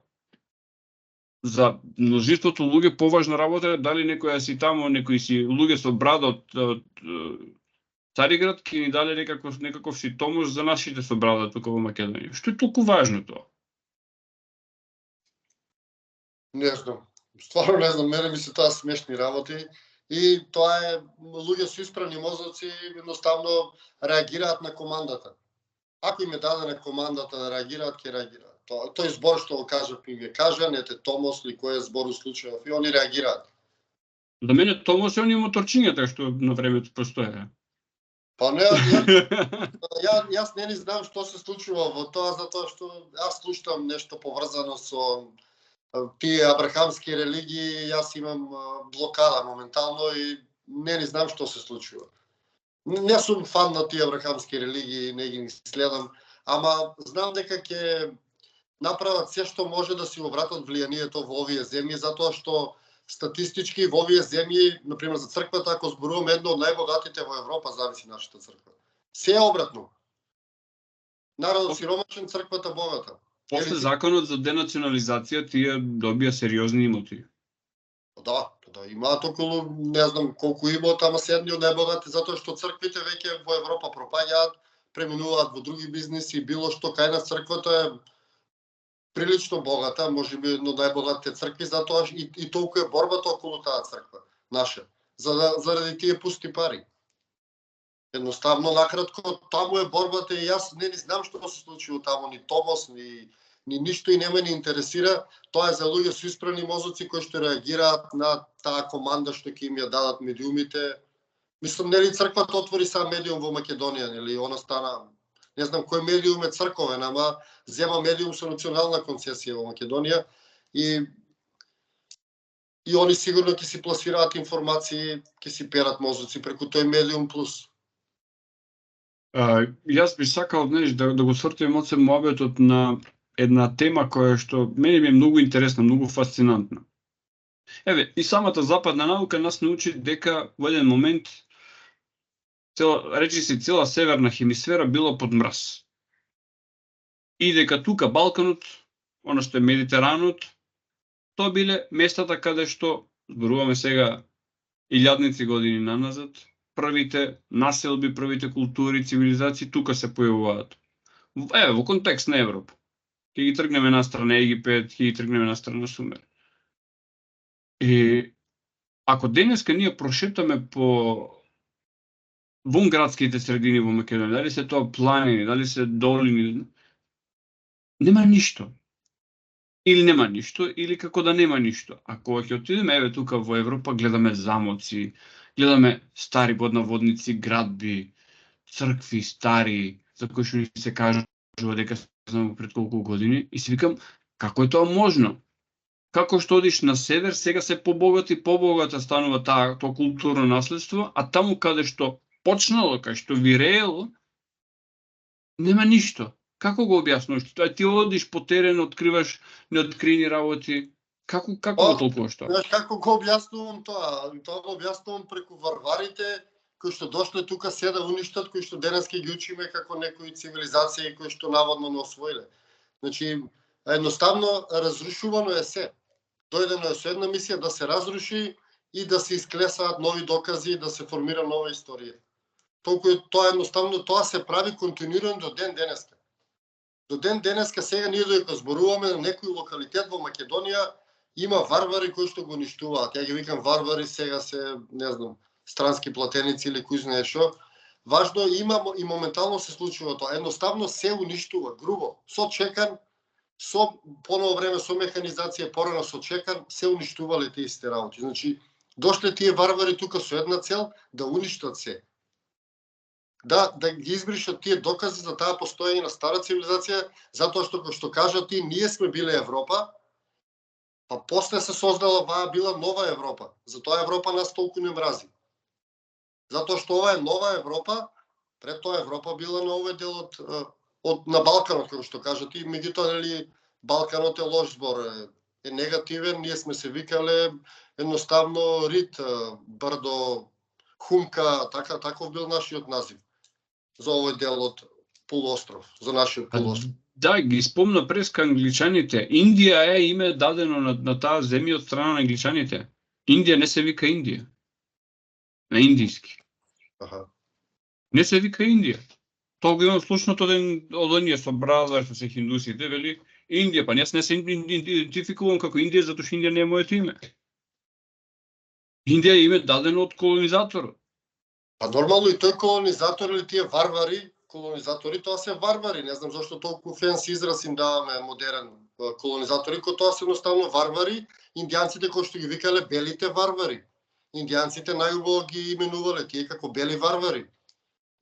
за множеството луѓе поважна работа е дали некоја си тамо, некои си луѓе со брада од Цариград ќе ни даде некаков си томос за нашите со брада тука во Македонија. Што е толку важно тоа? Не знам. Стварно не знам, мене ми се тоа смешни работи и тоа е луѓе со исправни мозоци едноставно реагираат на командата. Ако им е дадена командата да реагираат, ќе реагираат. Тој збор што го кажав им е кажан, ете Томос ли кој е збор у случајов и они реагираат. За мене Томос е оние моторчињата што на времето постоеа. Па не, јас не знам што се случува во тоа, затоа што јас слушам нешто поврзано со тие абрахамски религии, јас имам блокада моментално и не знам што се случува. Не сум фан на тие абрахамски религии, не ги следам, ама знам дека ќе направат се што може да си обратат влијанието во овие земји, затоа што статистички во овие земји, например за црквата, ако зборуваме едно од најбогатите во Европа, зависи нашата црква. Се е обратно. Народот сиромашен, црквата богата. После законот за денационализација тие добија сериозни имоти. Да, имаат околу, не знам колку имот, ама се едни од најбогати, затоа што црквите веќе во Европа пропаѓаат, преминуваат во други бизниси, било што кај нас црквата е прилично богата, можеби едно од најбогатите цркви, затоа и толку е борбата околу таа црква наша, заради тие пусти пари. Едноставно, накратко, таму е борбата и јас не знам што се случило таму, ни Томос, ни ништо и нема ни интересира. Тоа е за луѓе со исправни мозоци кои што реагираат на таа команда што ќе им ја дадат медиумите. Мислам, нели црквата отвори сам медиум во Македонија, нели она стана, не знам кој медиум е црковен, ама зема медиум со национална концесија во Македонија и они сигурно ќе си пласираат информации, ќе си перат мозоци преку тој медиум плюс. Јас би сакал, знаеш, да го свртим од се муабетот на една тема која што мене ми е многу интересна, многу фасцинантна. Еве, и самата западна наука нас научи дека во еден момент цела северна хемисфера била под мраз. И дека тука Балканот, она што е Медитеранот, тоа биле местата каде што, зборуваме сега илјадници години наназад, првите населби, првите култури, цивилизации тука се појавуваат. Еве, во контекст на Европа. Ќе ги тргнеме на страна Египет, ќе ги тргнеме на страна Сумер. И ако денеска ние прошетаме по вон градските средини во Македонија, дали се тоа планини, дали се долини, нема ништо. или нема ништо, или како да нема ништо. А кога ќе отидеме еве тука во Европа, гледаме замоци, гледаме стари воднаводници, градби, цркви стари, за кои што ни се кажува дека знamo пред колку години, и си викам, како е тоа можно? Како што одиш на север, сега се побогата станува тоа културно наследство, а таму каде што почнало, кај што виреело, нема ништо. Како го објаснуваш? Ти одиш по терен, откриваш неоткрини работи. Како го толкуваш тоа? Знаеш како го објаснувам тоа? Тоа го објаснувам преку варварите кои што дошле тука се да уништат, кои што денеска ги учиме како некои цивилизации кои што наводно не освоиле. Значи, едноставно разрушувано е се. Дојдено е со една мисија да се разруши и да се исклесаат нови докази и да се формира нова историја. Толку тоа едноставно тоа се прави континуирано до ден денеска. До ден денеска сега ние додека зборуваме на некој локалитет во Македонија има варвари кои што го уништуваат. Ја ги викам варвари, сега се, не знам, странски платеници или кој знае што. Важно има и моментално се случува тоа. Едноставно се уништува грубо, со чекан, со поново време со механизација, порано со чекан, се уништувале тие исти работи. Значи, дошле тие варвари тука со една цел да уништат се. Да ги избришат тие докази за таа постоење на стара цивилизација, затоа што како што кажа ти, ние сме биле Европа, па после се создала оваа била нова Европа. Затоа Европа нас толку не мрази. Затоа што ова е нова Европа, пред тоа Европа била на овој дел на Балканот, како што кажа ти, меѓутоа нели Балканот е лош збор, е негативен, ние сме се викале едноставно Рит, Брдо, Хумка, таков бил нашиот назив за овој дел од полуостров, за нашиот полуостров. Да, ги спомна преска англичаните. Индија е име дадено на таа земја од страна на англичаните. Индија не се вика Индија. На индиски. Аха. Не се вика Индија. Тоа го имам слушнато од оние со брада што се хиндусите, вели Индија, па јас не се идентификувам како Индија затоа што Индија не е моето име. Индија е име дадено од колонизаторот. Па нормално и тој колонизатор или тие варвари, колонизатори, тоа се варвари, не знам зашто толку фенси израз им даваме модерен колонизатори, кои тоа се едноставно варвари, индијанците кои што ги викале белите варвари. Индијанците најубаво ги именувале тие како бели варвари.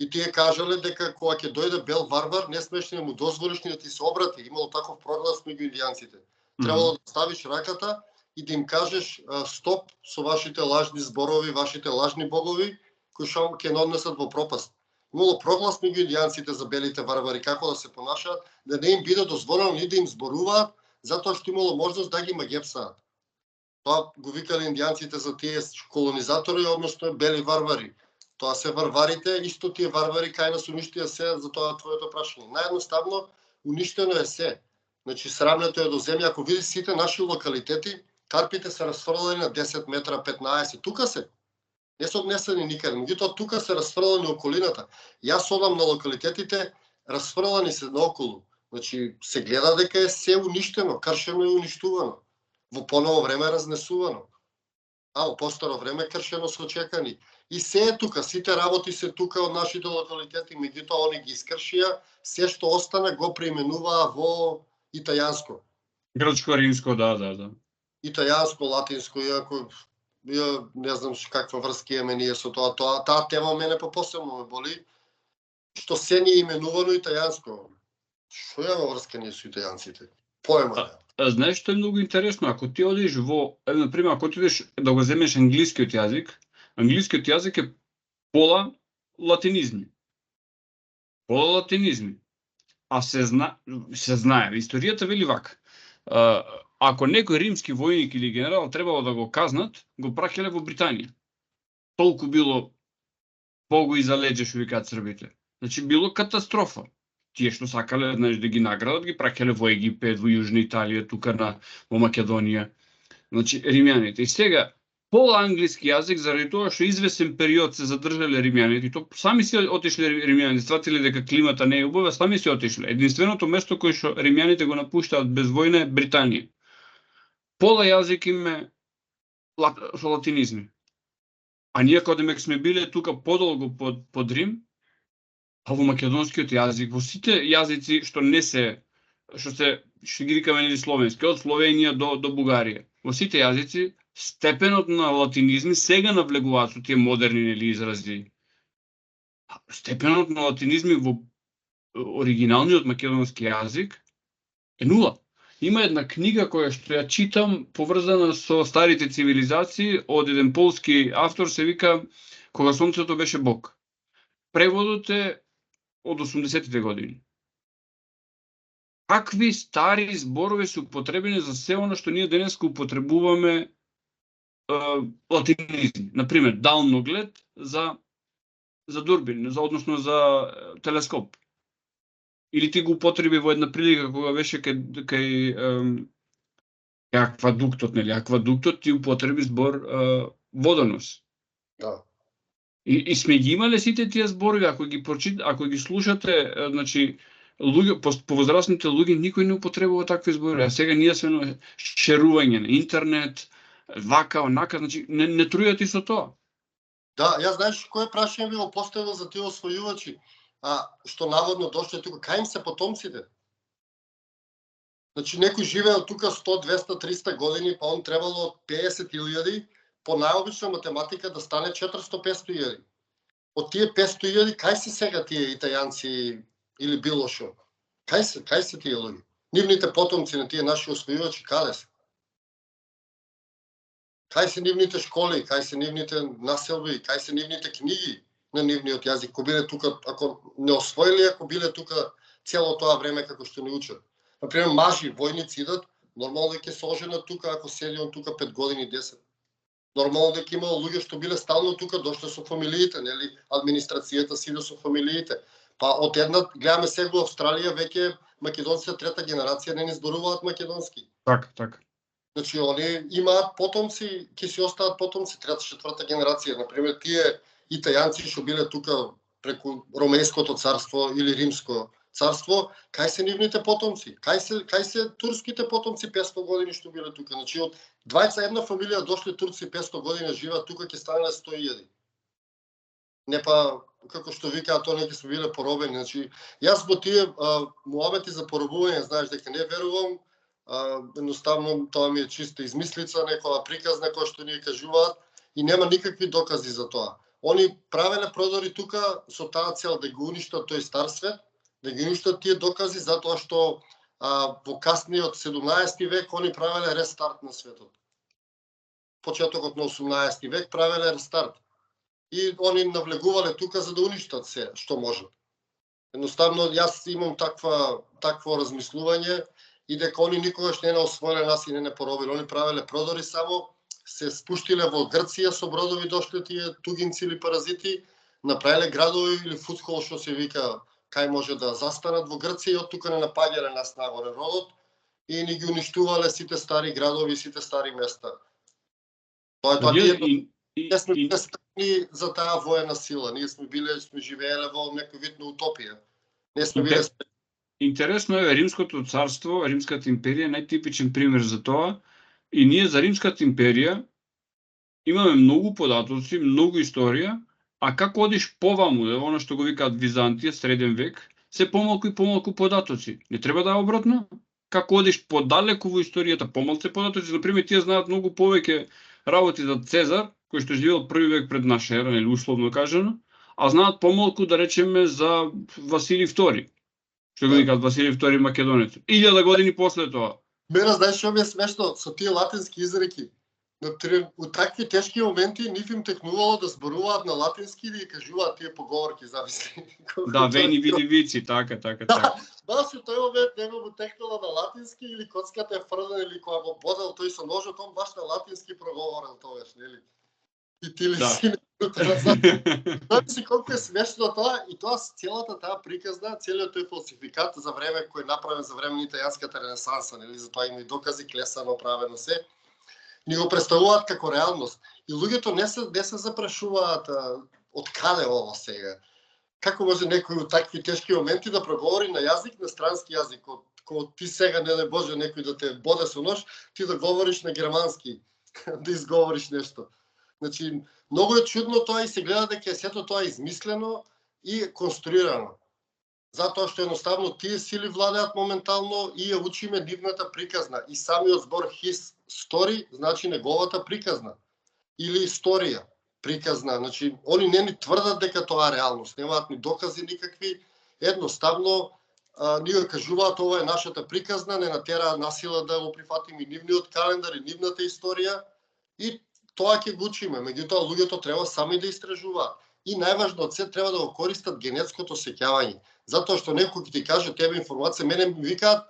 И тие кажале дека кога ќе дојде бел варвар, не смеш да му дозволиш ни да ти се обрати. Имало таков проглас меѓу индијанците. Требало да ставиш раката и да им кажеш стоп со вашите лажни зборови, вашите лажни богови, кои што ќе не однесат во пропаст. Имало проглас меѓу индијанците за белите варвари, како да се понашаат, да не им биде дозволено ни да им зборуваат, затоа што имало можност да ги магепсаат. Тоа го викале индијанците за тие колонизатори, односно бели варвари. Тоа се варварите, исто тие варвари кај нас уништија се, за тоа твоето прашање. Наједноставно, уништено е се. Значи, срамнето е до земја. Ако видиш сите наши локалитети, карпите се расфрлани на 10 метра, 15. Тука се. Не се однесени никаде. Меѓутоа, тука се расфрлани околината. Јас одам на локалитетите, расфрлани се наоколу. Значи, се гледа дека е се уништено, кршено и уништувано. Во поново време разнесувано. А во постаро време кршено со чекани. И се е тука, сите работи се тука од нашите локалитети, меѓутоа они ги искршија, се што остана го преименуваа во итајанско. Грчко-римско, да. Итајанско, латинско, иако не знам каква врска имаме ние со тоа. Таа тема мене посебно ме боли, што се ни именувано итајанско. Што има врска ние со итајанците? Поема. Знаеш што е многу интересно, ако ти одиш например, ако ти одиш да го земеш англискиот јазик е пола латинизми. А се знае, историјата вели вака. Ако некој римски војник или генерал требало да го казнат, го праќале во Британија. Толку било Богу иза леđе, што викаат србите. Значи било катастрофа. Тие што сакале, знаеш, да ги наградат, ги праќале во Египет, во Јужна Италија, тука во Македонија. Значи, римјаните. И сега, пола англиски јазик, заради тоа што извесен период се задржале римјаните, и то сами си отишле римјаните, сватиле дека климата не е убава, сами си отишле. Единственото место кој што римјаните го напуштаат без војна е Британија. Пола јазик им е со латинизми. А ние кога сме биле тука подолго под Рим, а во македонскиот јазик, во сите јазици што не се што ги рекаме нели словенски, од Словенија до Бугарија. Во сите јазици степенот на латинизми сега навлегуваат со тие модерни нели изрази. Степенот на латинизми во оригиналниот македонски јазик е нула. Има една книга која што ја читам поврзана со старите цивилизации од еден полски автор, се вика Кога сонцето беше бог. Преводот е од 80-тите години. Какви стари зборови се употребени за се оно што ние денеска употребуваме латинизми. Например, далноглед за дурбин, односно за телескоп. Или ти го употреби во една прилика кога беше кај аквадуктот, нели? Аквадуктот ти употреби збор водонос. Да. И сме ги имале сите тие зборови, ако ги слушате, значи луѓе, повозрасните луѓе никој не употребува такви зборови, а сега ние сме шерување на интернет, вака, онака, значи не трујат и со тоа. Да, ја знаеш кој прашање било поставено за тие освојувачи, што наводно дошле тука, кај им се потомците? Значи некој живеел тука 100, 200, 300 години, па он требало од 50.000 по најобична математика да стане 400-500.000. Од тие 500.000, кај се сега тие италијанци или било шо? Кај се тие луѓе? Нивните потомци на тие наши освојувачи каде се? Кај се нивните школи, кај се нивните населби, кај се нивните книги на нивниот јазик, ако биле тука, ако не освоили, ако биле тука цело тоа време како што ни учат. Например, мажи, војници идат, нормално дека се оженат тука, ако седи он тука 5 години, 10. Нормално дека имало луѓе што биле стално тука, дошле со фамилиите, нели, администрацијата си иде со фамилиите. Па од една, гледаме сега во Австралија, веќе македонците трета генерација не зборуваат македонски. Така. Значи, они имаат потомци, ќе си остават потомци, трета, четврта генерација. Например, тие италијанци што биле тука преку Ромејското царство или Римско царство, кај се нивните потомци? Кај се турските потомци 500 години што биле тука? Значи, од 21 фамилија дошле турци 500 години живеат тука, ќе станале 100.000. Не па, како што викаат, тоа неќе сме биле поробени. Значи, јас во тие муабети за поробување, знаеш, дека не верувам, едноставно тоа ми е чиста измислица, некоја приказна која што ни кажуваат и нема никакви докази за тоа. Они правеле продори тука со таа цел да го уништат тој стар свет, да ги уништат тие докази затоа што во касниот 17 век они правеле рестарт на светот. Почетокот на 18 век правеле рестарт. И они навлегувале тука за да уништат се што можат. Едноставно јас имам такво размислување и дека они никогаш не освоиле нас и не поробиле. Они правеле продори, само се спуштиле во Грција со бродови, дошле тие тугинци или паразити, направиле градови или фудхол што се вика кај може да застанат во Грција и од тука не напаѓале нас нагоре родот и ни ги уништувале сите стари градови, сите стари места. Тоа ние сме стани за таа воена сила. Ние сме живееле во некој вид на утопија. Не сме биле. Интересно е, Римското царство, Римската империја е најтипичен пример за тоа. И ние за Римската империја имаме многу податоци, многу историја, а како одиш поваму, оно што го викаат Византија, среден век, се помалку и помалку податоци. Не треба да е обратно? Како одиш подалеку во историјата, помалку податоци. Например, тие знаат многу повеќе работи за Цезар, кој што живеел први век пред наша ера, или условно кажано, а знаат помалку, да речеме, за Василий II, што го викаат Василий II Македонец. 1000 години после тоа. Мене, знаеш што ми е смешно со тие латински изреки? У такви тешки моменти нив им текнувало да зборуваат на латински и да кажуваат тие поговорки, замисли. Да, вени види вици, така. Баш во тој момент него му текнало на латински или коцката е фрлена или кога го бодал тој со ножот, он баш на латински проговорил тогаш, нели? И ти ли си Замисли колку е смешно тоа и тоа целата таа приказна, целиот тој фалсификат за време кој направен за време на италијанската ренесанса, нели, за тоа има и докази, клесано, правено се. Ни го представуваат како реалност. И луѓето не се запрашуваат од каде ова сега. Како може некој во такви тешки моменти да проговори на јазик, на странски јазик, кога ти сега, не дај Боже, некој да те боде со нож, ти да говориш на германски, да изговориш нешто. Значи, многу е чудно тоа и се гледа дека е сето тоа измислено и конструирано. затоа што едноставно тие сили владеат моментално и ја учиме нивната приказна. И самиот збор his story значи неговата приказна или историја, приказна. Значи, они не ни тврдат дека тоа е реалност, немаат ни докази никакви, едноставно ни го кажуваат ова е нашата приказна, не натера насила да го прифатиме и нивниот календар и нивната историја и тоа ќе го учиме. Меѓутоа луѓето треба сами да истражуваат. И најважно од се треба да го користат генетското сеќавање. Затоа што некој ќе ти каже тебе информација, мене ми викаат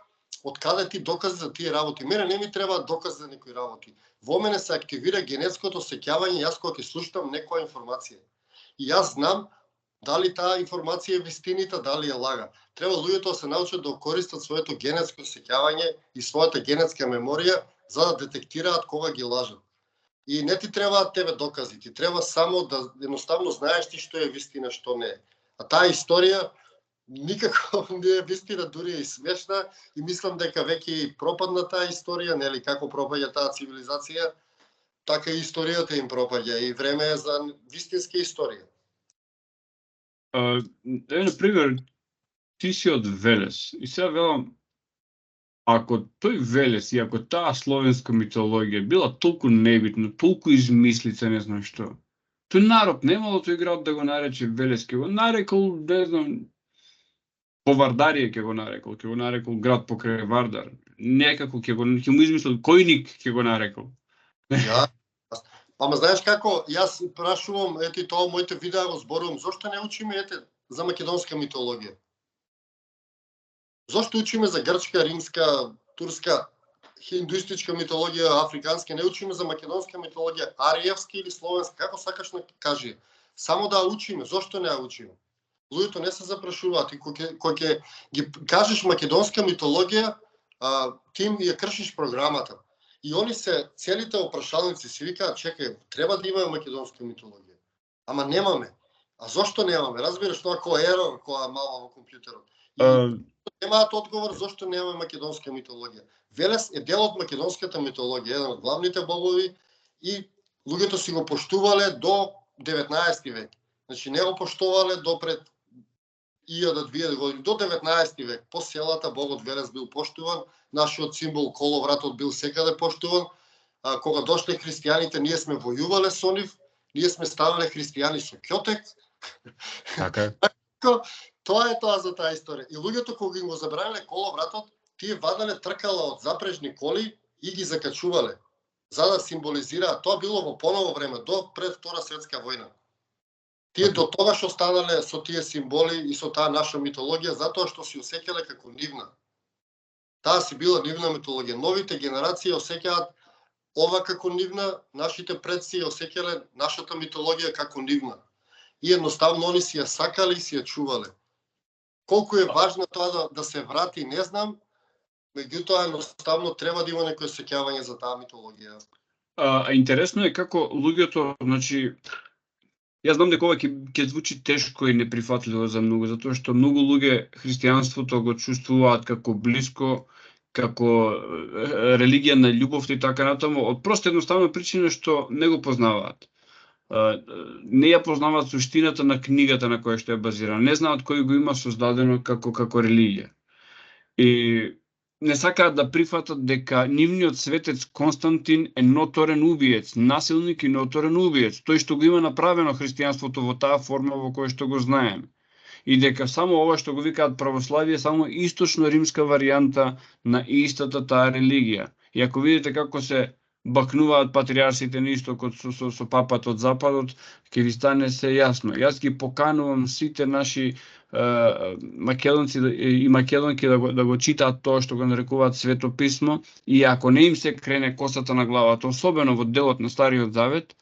од каде ти докази за тие работи. Мене не ми треба докази за некои работи. Во мене се активира генетското сеќавање, јас кога ќе слушам некоја информација. И јас знам дали таа информација е вистинита, дали е лага. Треба луѓето да се научат да користат своето генетско сеќавање и својата генетска меморија за да детектираат кога ги лажат. И не ти требаат тебе докази, ти треба само да едноставно знаеш ти што е вистина, што не е. А таа историја никако не е вистина, дури е и смешна и мислам дека веќе пропадна таа историја, нели како пропаѓа таа цивилизација, така и историјата им пропаѓа и време е за вистинска историја. Например, ти си од Велес и сега велам, ако тој Велес и ако таа словенска митологија била толку небитна, толку измислица, не знам што, тој народ немало тој град да го нарече Велес, ќе го нарекол, не знам, по Вардарија ќе го нарекол град покрај Вардар. Некако ќе му измислил Којник ќе го нарекол. Ja, ама знаеш како, јас прашувам, ете тоа моите видеа го зборувам, зошто не учиме за македонска митологија? Зошто учиме за грчка, римска, турска, хиндуистичка митологија, африканска, не учиме за македонска митологија, ариевска или словенска, како сакаш да кажи. Само да учиме, зошто не ја учиме? Луѓето не се запрашуваат и кога ќе ги кажеш македонска митологија, ти ја кршиш програмата. И они се целите опрашалници си викаат, чекај, треба да имаме македонска митологија. Ама немаме. А зошто немаме? Разбираш тоа кој ерор, која мала во компјутерот. Немаат одговор зошто немаме македонска митологија. Велес е дел од македонската митологија, еден од главните богови и луѓето си го поштувале до 19 век. Значи не го поштувале до пред 1000-2000 години, до 19 век. По селата богот Велес бил поштуван, нашиот символ коловратот бил секаде поштуван. Кога дошле христијаните, ние сме војувале со нив, ние сме ставале христијани со ќотек. Така. Тоа е тоа за таа историја. И луѓето кога ги го забраниле коловратот, тие вадале тркала од запрежни коли и ги закачувале, за да символизираат. Тоа било во поново време, до пред Втора светска војна. Тие до тогаш останале со тие символи и со таа наша митологија, затоа што си осеќале како нивна. Таа си била нивна митологија. Новите генерации осеќаат ова како нивна, нашите предци осеќале нашата митологија како нивна. И едноставно они си ја сакале и си ја чувале. Колку е важно тоа да се врати, не знам, меѓутоа едноставно треба да има некој сеќавање за таа митологија. Интересно е како луѓето, значи, јас знам дека ова ќе звучи тешко и неприфатливо за многу, затоа што многу луѓе христијанството го чувствуваат како блиско, како религија на љубовта и така натаму, од проста едноставна причина што не го познаваат. Не ја познаваат суштината на книгата на која што е базирана, не знаат кој го има создадено како религија. И не сакаат да прифатат дека нивниот светец Константин е ноторен убиец, насилник и ноторен убиец, тој што го има направено христијанството во таа форма во која што го знаеме. И дека само ова што го викаат православие само источно-римска варијанта на истата таа религија. И ако видите како се бакнуваат патриарсите на истокот со папата од западот, ќе ви стане се јасно. Јас ги поканувам сите наши македонци и македонки да го читаат тоа што го нарекуваат Свето писмо и ако не им се крене косата на главата, особено во делот на Стариот Завет,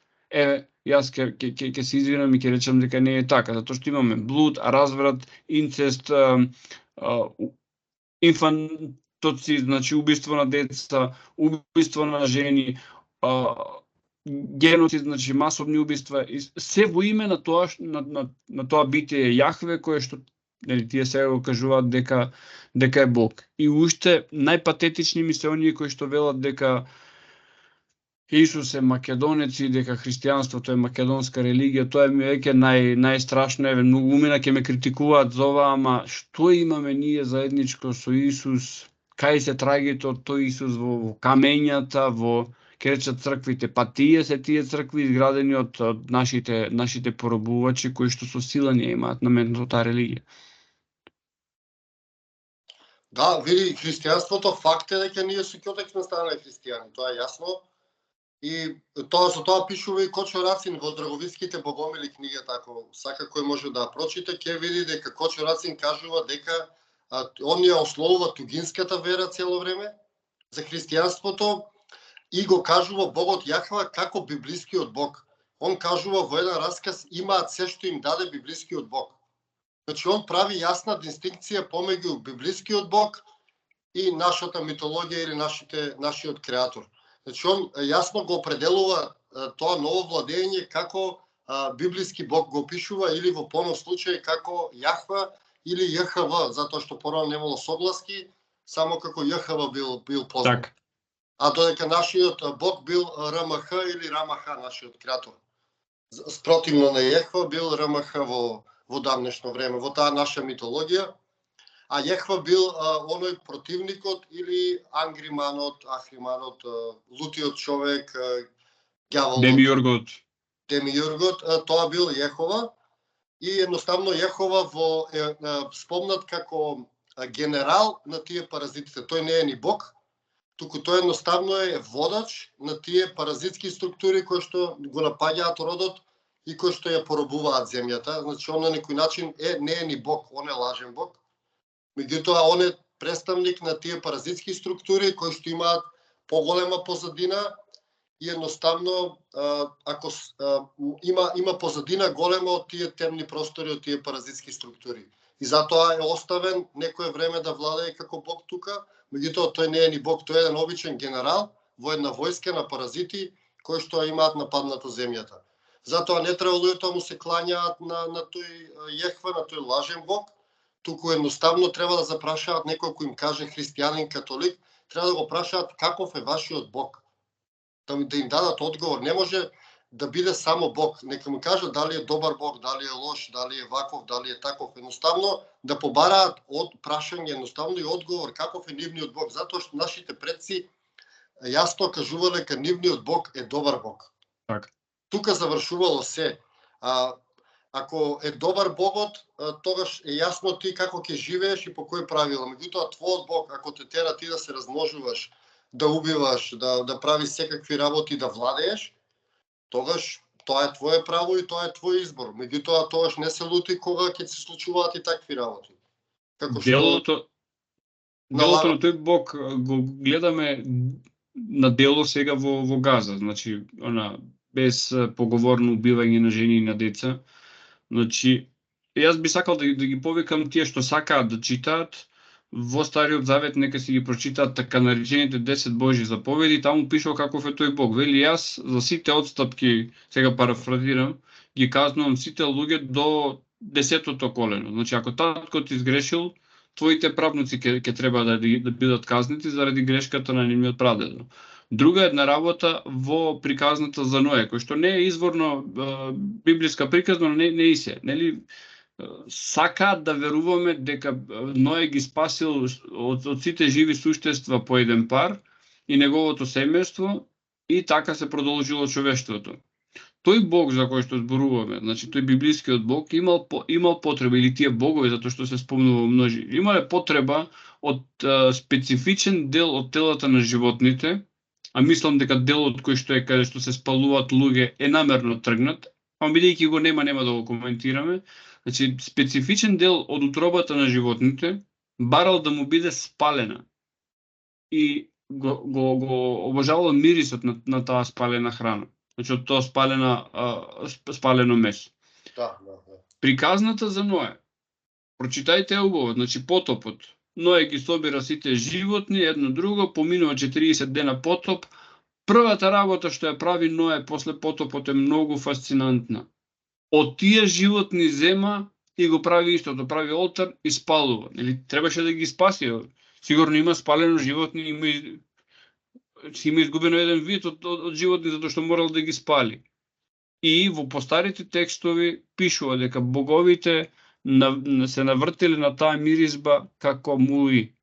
јас ќе се извинам и ќе речам дека не е така, затоа што имаме блуд, разврат, инцест, инфантоцид, значи убиство на деца, убиство на жени, геноцид, значи масовни убиства, и се во име на тоа на тоа битие Јахве кое што тие сега го кажуваат дека е Бог. И уште најпатетични ми се оние кои што велат дека Исус е македонец и дека христијанството е македонска религија, тоа ми е веќе најстрашно, еве многу умина ќе ме критикуваат за ова, ама што имаме ние заедничко со Исус? Кај се трагите од тој Исус во камењата, во ќе речат црквите, па тие цркви изградени од нашите поробувачи кои што со сила не имаат наметнато таа религија. Да, види, христијанството факт е дека ние со ќе станале христијани, тоа е јасно. И тоа со тоа пишува и Кочо Рацин во Драговицките богомили книгата, ако сака кој може да прочита, ќе види дека Кочо Рацин кажува дека он ја основува тугинската вера цело време за христијанството и го кажува Богот Јахва како библискиот Бог. Он кажува во еден расказ имаат се што им даде библискиот Бог. Значи он прави јасна дистинкција помеѓу библискиот Бог и нашата митологија или нашиот креатор. Значи он јасно го определува тоа ново владење како библиски Бог го опишува или во понов случај како Јахва или ЈХВ, затоа што порано немало согласки, само како ЈХВ бил познат. Так. А додека нашиот Бог бил РМХ или Рамаха, нашиот креатор. Спротивно на ЈХВ бил РМХ во давнешно време, во таа наша митологија. А ЈХВ бил оној противникот или ангриманот, ахриманот, лутиот човек, ѓаволот. Демиургот, тоа бил Јехова. И едноставно Јехова е спомнат како генерал на тие паразитите. Тој не е ни Бог, туку тој едноставно е водач на тие паразитски структури кои што го напаѓаат родот и кои што ја поробуваат земјата. Значи он на некој начин не е ни Бог, он е лажен Бог. Меѓутоа, он е представник на тие паразитски структури кои што имаат поголема позадина и едноставно ако има позадина голема од тие темни простори, од тие паразитски структури. И затоа е оставен некое време да владее како Бог тука, меѓутоа тој не е ни Бог, тој е еден обичен генерал во една војска на паразити кои што имаат нападнато земјата. Затоа не треба луѓето му се клањаат на тој ЈХВ, на тој лажен Бог, туку едноставно треба да запрашаат некој кој им каже христијанин, католик, треба да го прашаат каков е вашиот Бог. Да им дадат одговор. Не може да биде само Бог. Нека му кажат дали е добар Бог, дали е лош, дали е ваков, дали е таков. Едноставно да побараат од прашање, едноставно и одговор каков е нивниот Бог. Затоа што нашите предци јасно кажувале дека нивниот Бог е добар Бог. Так. Тука завршувало се. Ако е добар Богот, тогаш е јасно ти како ќе живееш и по кој правила. Меѓутоа, твојот Бог, ако те тера ти да се размножуваш, да убиваш, да правиш секакви работи, да владееш, тогаш тоа е твое право и тоа е твој избор. Меѓутоа, тогаш не се лути кога ќе се случуваат и такви работи. Како делото на тој Бог го гледаме на дело сега во Газа, значи без поговорно убивање на жени и на деца. Значи, јас би сакал да ги повикам тие што сакаат да читаат во Стариот Завет, нека си ги прочитаат така наречените 10 Божји заповеди, таму пишува каков е тој Бог. Вели јас за сите отстапки, сега парафразирам, ги казнувам сите луѓе до 10-то колено. Значи, ако таткот изгрешил, твоите правнуци ќе треба да бидат казнети заради грешката на нивниот прадедо. Друга една работа во приказната за Ноe, кој што не е изворно библиска приказна, но не и се, нели? Сакаат да веруваме дека Ноe ги спасил од сите живи суштества по еден пар и неговото семејство и така се продолжило човештвото. Тој Бог за кој што зборуваме, значи тој библискиот Бог имал потреба, или тие богови, затоа што се спомнува множи, имале потреба од специфичен дел од телата на животните, а мислам дека делот кој што е каде што се спалуваат луѓе е намерно тргнат, а бидејќи го нема да го коментираме. Значи, специфичен дел од утробата на животните барал да му биде спалена и го обожавал мирисот на таа спалена храна. Значи, од тоа спалено месо. Да. Приказната за Ноe. Прочитајте убаво, значи потопот. Ноe ги собира сите животни, едно друго, поминува 40 дена потоп. Првата работа што ја прави Ноe после потопот е многу фасцинантна. Од тие животни зема и го прави истото, прави олтар и спалува. Или требаше да ги спаси. Сигурно има спалено животни, има си има изгубено еден вид од животни затоа што морал да ги спали. И во постарите текстови пишува дека боговите се навртели на таа миризба како муи.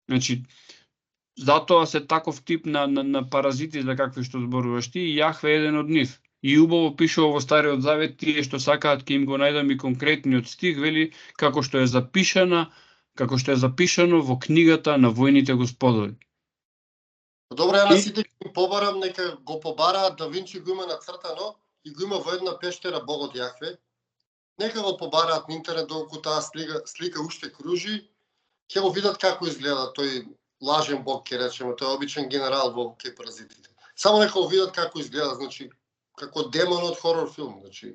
Значи, затоа се таков тип на паразити за какви што зборуваш ти, и Јахве е еден од нив. И убаво пишува во Стариот Завет, тие што сакаат ќе им го најдам и конкретниот стих, вели како што е запишано во книгата на војните господови. Добре, ја на сите ги побарам, нека го побараат, Да Винчи го има нацртано и го има во една пештера Богот Јахве. Нека го побараат на интернет доколку таа слика уште кружи, ќе го видат како изгледа тој лажен бог, ќе речеме, тој обичен генерал во кај паразитите. Само нека го видат како изгледа, значи како демон од хорор филм, значи.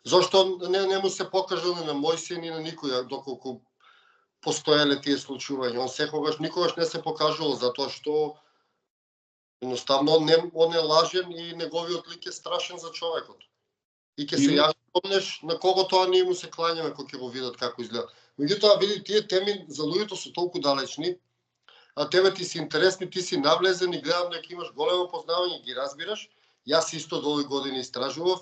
Зошто не му се покажа на Мојсија ни на никој доколку постоеле тие случувања. Он секогаш никогаш не се покажувал затоа што едноставно он е лажен и неговиот лик е страшен за човекот. И ќе се јави помнеш на кого тоа ние му се клањаме кога ќе го видат како изгледа. Меѓутоа види тие теми за луѓето се толку далечни, а тебе ти си интересни, ти си навлезен и гледам дека имаш големо познавање, ги разбираш. Јас исто до овој години истражував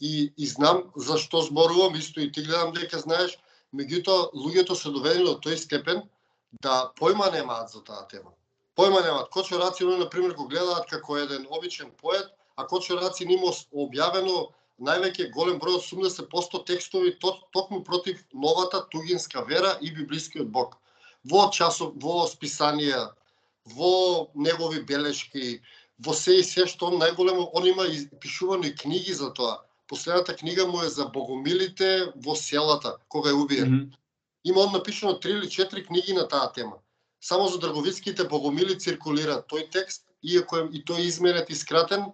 и знам за што зборувам, исто и ти гледам дека знаеш, меѓутоа луѓето се доведени до тој степен да појма немаат за таа тема. Појма немаат. Кочо Рацин, например, го гледаат како еден обичен поет, а Кочо Рацин има објавено највеќе голем број 80% текстови токму против новата тугинска вера и библискиот Бог. Во списанија, во негови белешки, во се и се што најголемо, он има пишувано и книги за тоа. Последната книга му е за богомилите во селата, кога е убиен. Има он напишано 3 или 4 книги на таа тема. Само за дрговицките богомили циркулира тој текст, иако и тој изменет и скратен,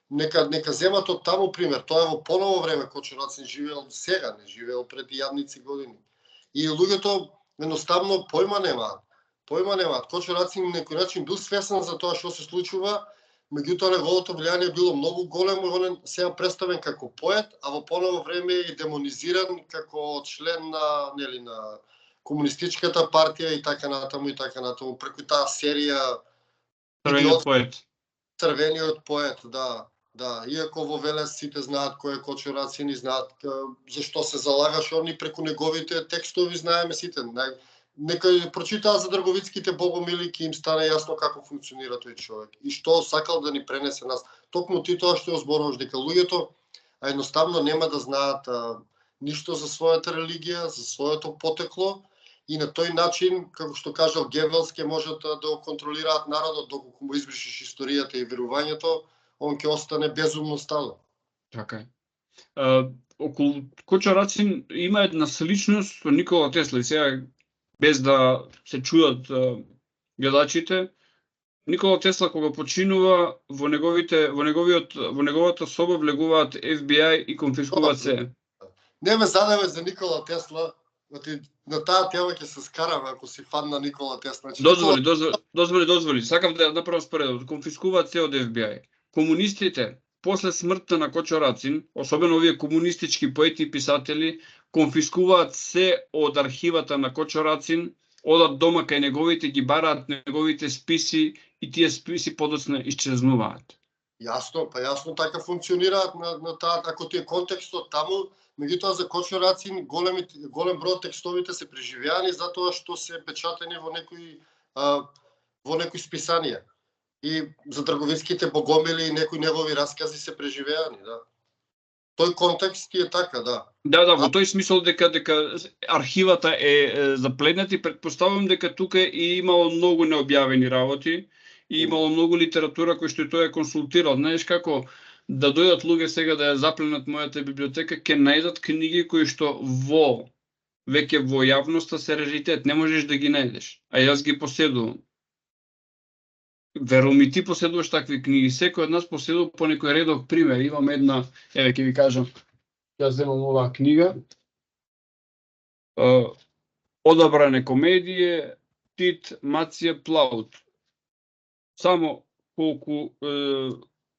нека земат од таму пример. Тоа е во поново време, Кочо Рацин живеел сега, не живеел пред јадници години. И луѓето едноставно појма немаат. Кочо Рацин на некој начин бил свесен за тоа што се случува, меѓутоа неговото влијание било многу големо и он сега представен како поет, а во поново време е демонизиран како член на комунистичката партија и така натаму, преку таа серија Црвениот поет, да. Иако во Велес сите знаат кој е Кочо Рацин и знаат зашто се залагаше он и преку неговите текстови знаеме сите. Нека прочитаа за дрговицките богомили, ќе им стане јасно како функционира тој човек и што сакал да ни пренесе нас. Токму ти тоа што зборуваш дека луѓето едноставно нема да знаат ништо за својата религија, за своето потекло и на тој начин, како што кажал Гебелс, ќе можат да го контролираат народот доколку му избришиш историјата и верувањето, он ќе остане безумно стало. Така е. Околу Кочо Рацин има една сличност со Никола Тесла и сега без да се чудат гледачите, Никола Тесла кога починува во неговата соба влегуваат FBI и конфискуваат се. Не ме задаве за Никола Тесла, на таа тема ќе се скараме ако си фан на Никола Тесла. Дозволи. Сакав да направам споредба. Конфискуваат се од FBI. Комунистите после смртта на Кочо Рацин, особено овие комунистички поети и писатели, конфискуваат се од архивата на Кочо Рацин, одат дома кај неговите, ги бараат неговите списи и тие списи подоцна исчезнуваат. Јасно така функционираат на таа, ако ти е контекстот таму, меѓутоа за Кочо Рацин голем број текстовите се преживеани затоа што се печатени во некои списанија. И за дрговицките богомили и некои негови раскази се преживеани, да. Тој контекст е така, да. Да, во тој смисол дека архивата е заплетната и претпоставувам дека тука и имало многу необјавени работи и имало многу литература кој што тој е консултирал. Знаеш како да дојдат луѓе сега да ја запленат мојата библиотека, ќе најдат книги кои што веќе во јавноста се раритет, не можеш да ги најдеш. А јас ги поседувам. Верувам и ти поседуваш такви книги. Секој од нас поседува по некој редок пример. Имам една, ќе ви кажам, јас земам оваа книга. Одабране комедије, Тит Мација Плаут. Само колку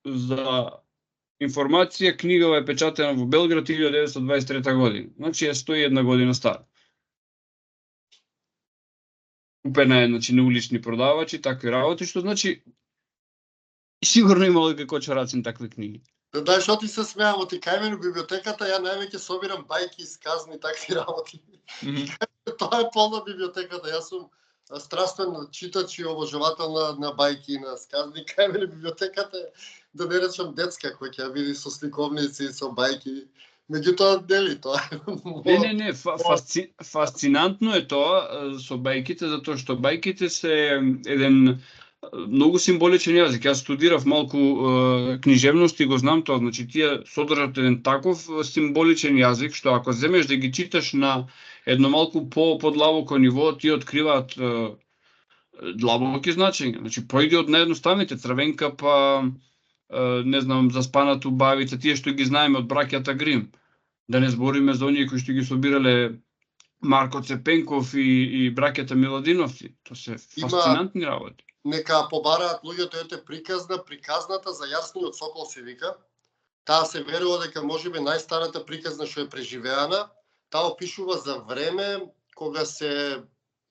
за информација, книгава е печатена во Белград 1923 година. Значи е 101 година стара. Купена е на улични продавачи, такви работи, што значи Сигурно имало и како чорацин такви книги. Да, знаеш, што ти се смеам, оти кај мене у библиотеката, ја највеќе собирам бајки, сказни, такви работи. Тоа е полна библиотеката, јас сум страствен читач и обожавател на бајки и на сказни. Кај мене библиотеката е, да не речам детска, кој ќе ја види со сликовници, со бајки. Меѓутоа, нели, тоа е... Не, фасцинантно е тоа со бајките, затоа што бајките се еден многу символичен јазик. Јас студирав малку книжевност и го знам тоа, значи тие содржат еден таков символичен јазик, што ако земеш да ги читаш на едно малку подлабоко ниво, тие откриваат длабоки значења. Значи, појди од наједноставните, Црвенка, па не знам, Заспанат убавица, тие што ги знаеме од браќата Грим. Да не збориме за оние кои што ги собирале Марко Цепенков и браќата Миладиновци. Тоа се фасцинантни работи. Нека побараат луѓето ете приказната за јасниот сокол се вика. Таа се верува дека можеби најстарата приказна што е преживеана. Таа опишува за време кога се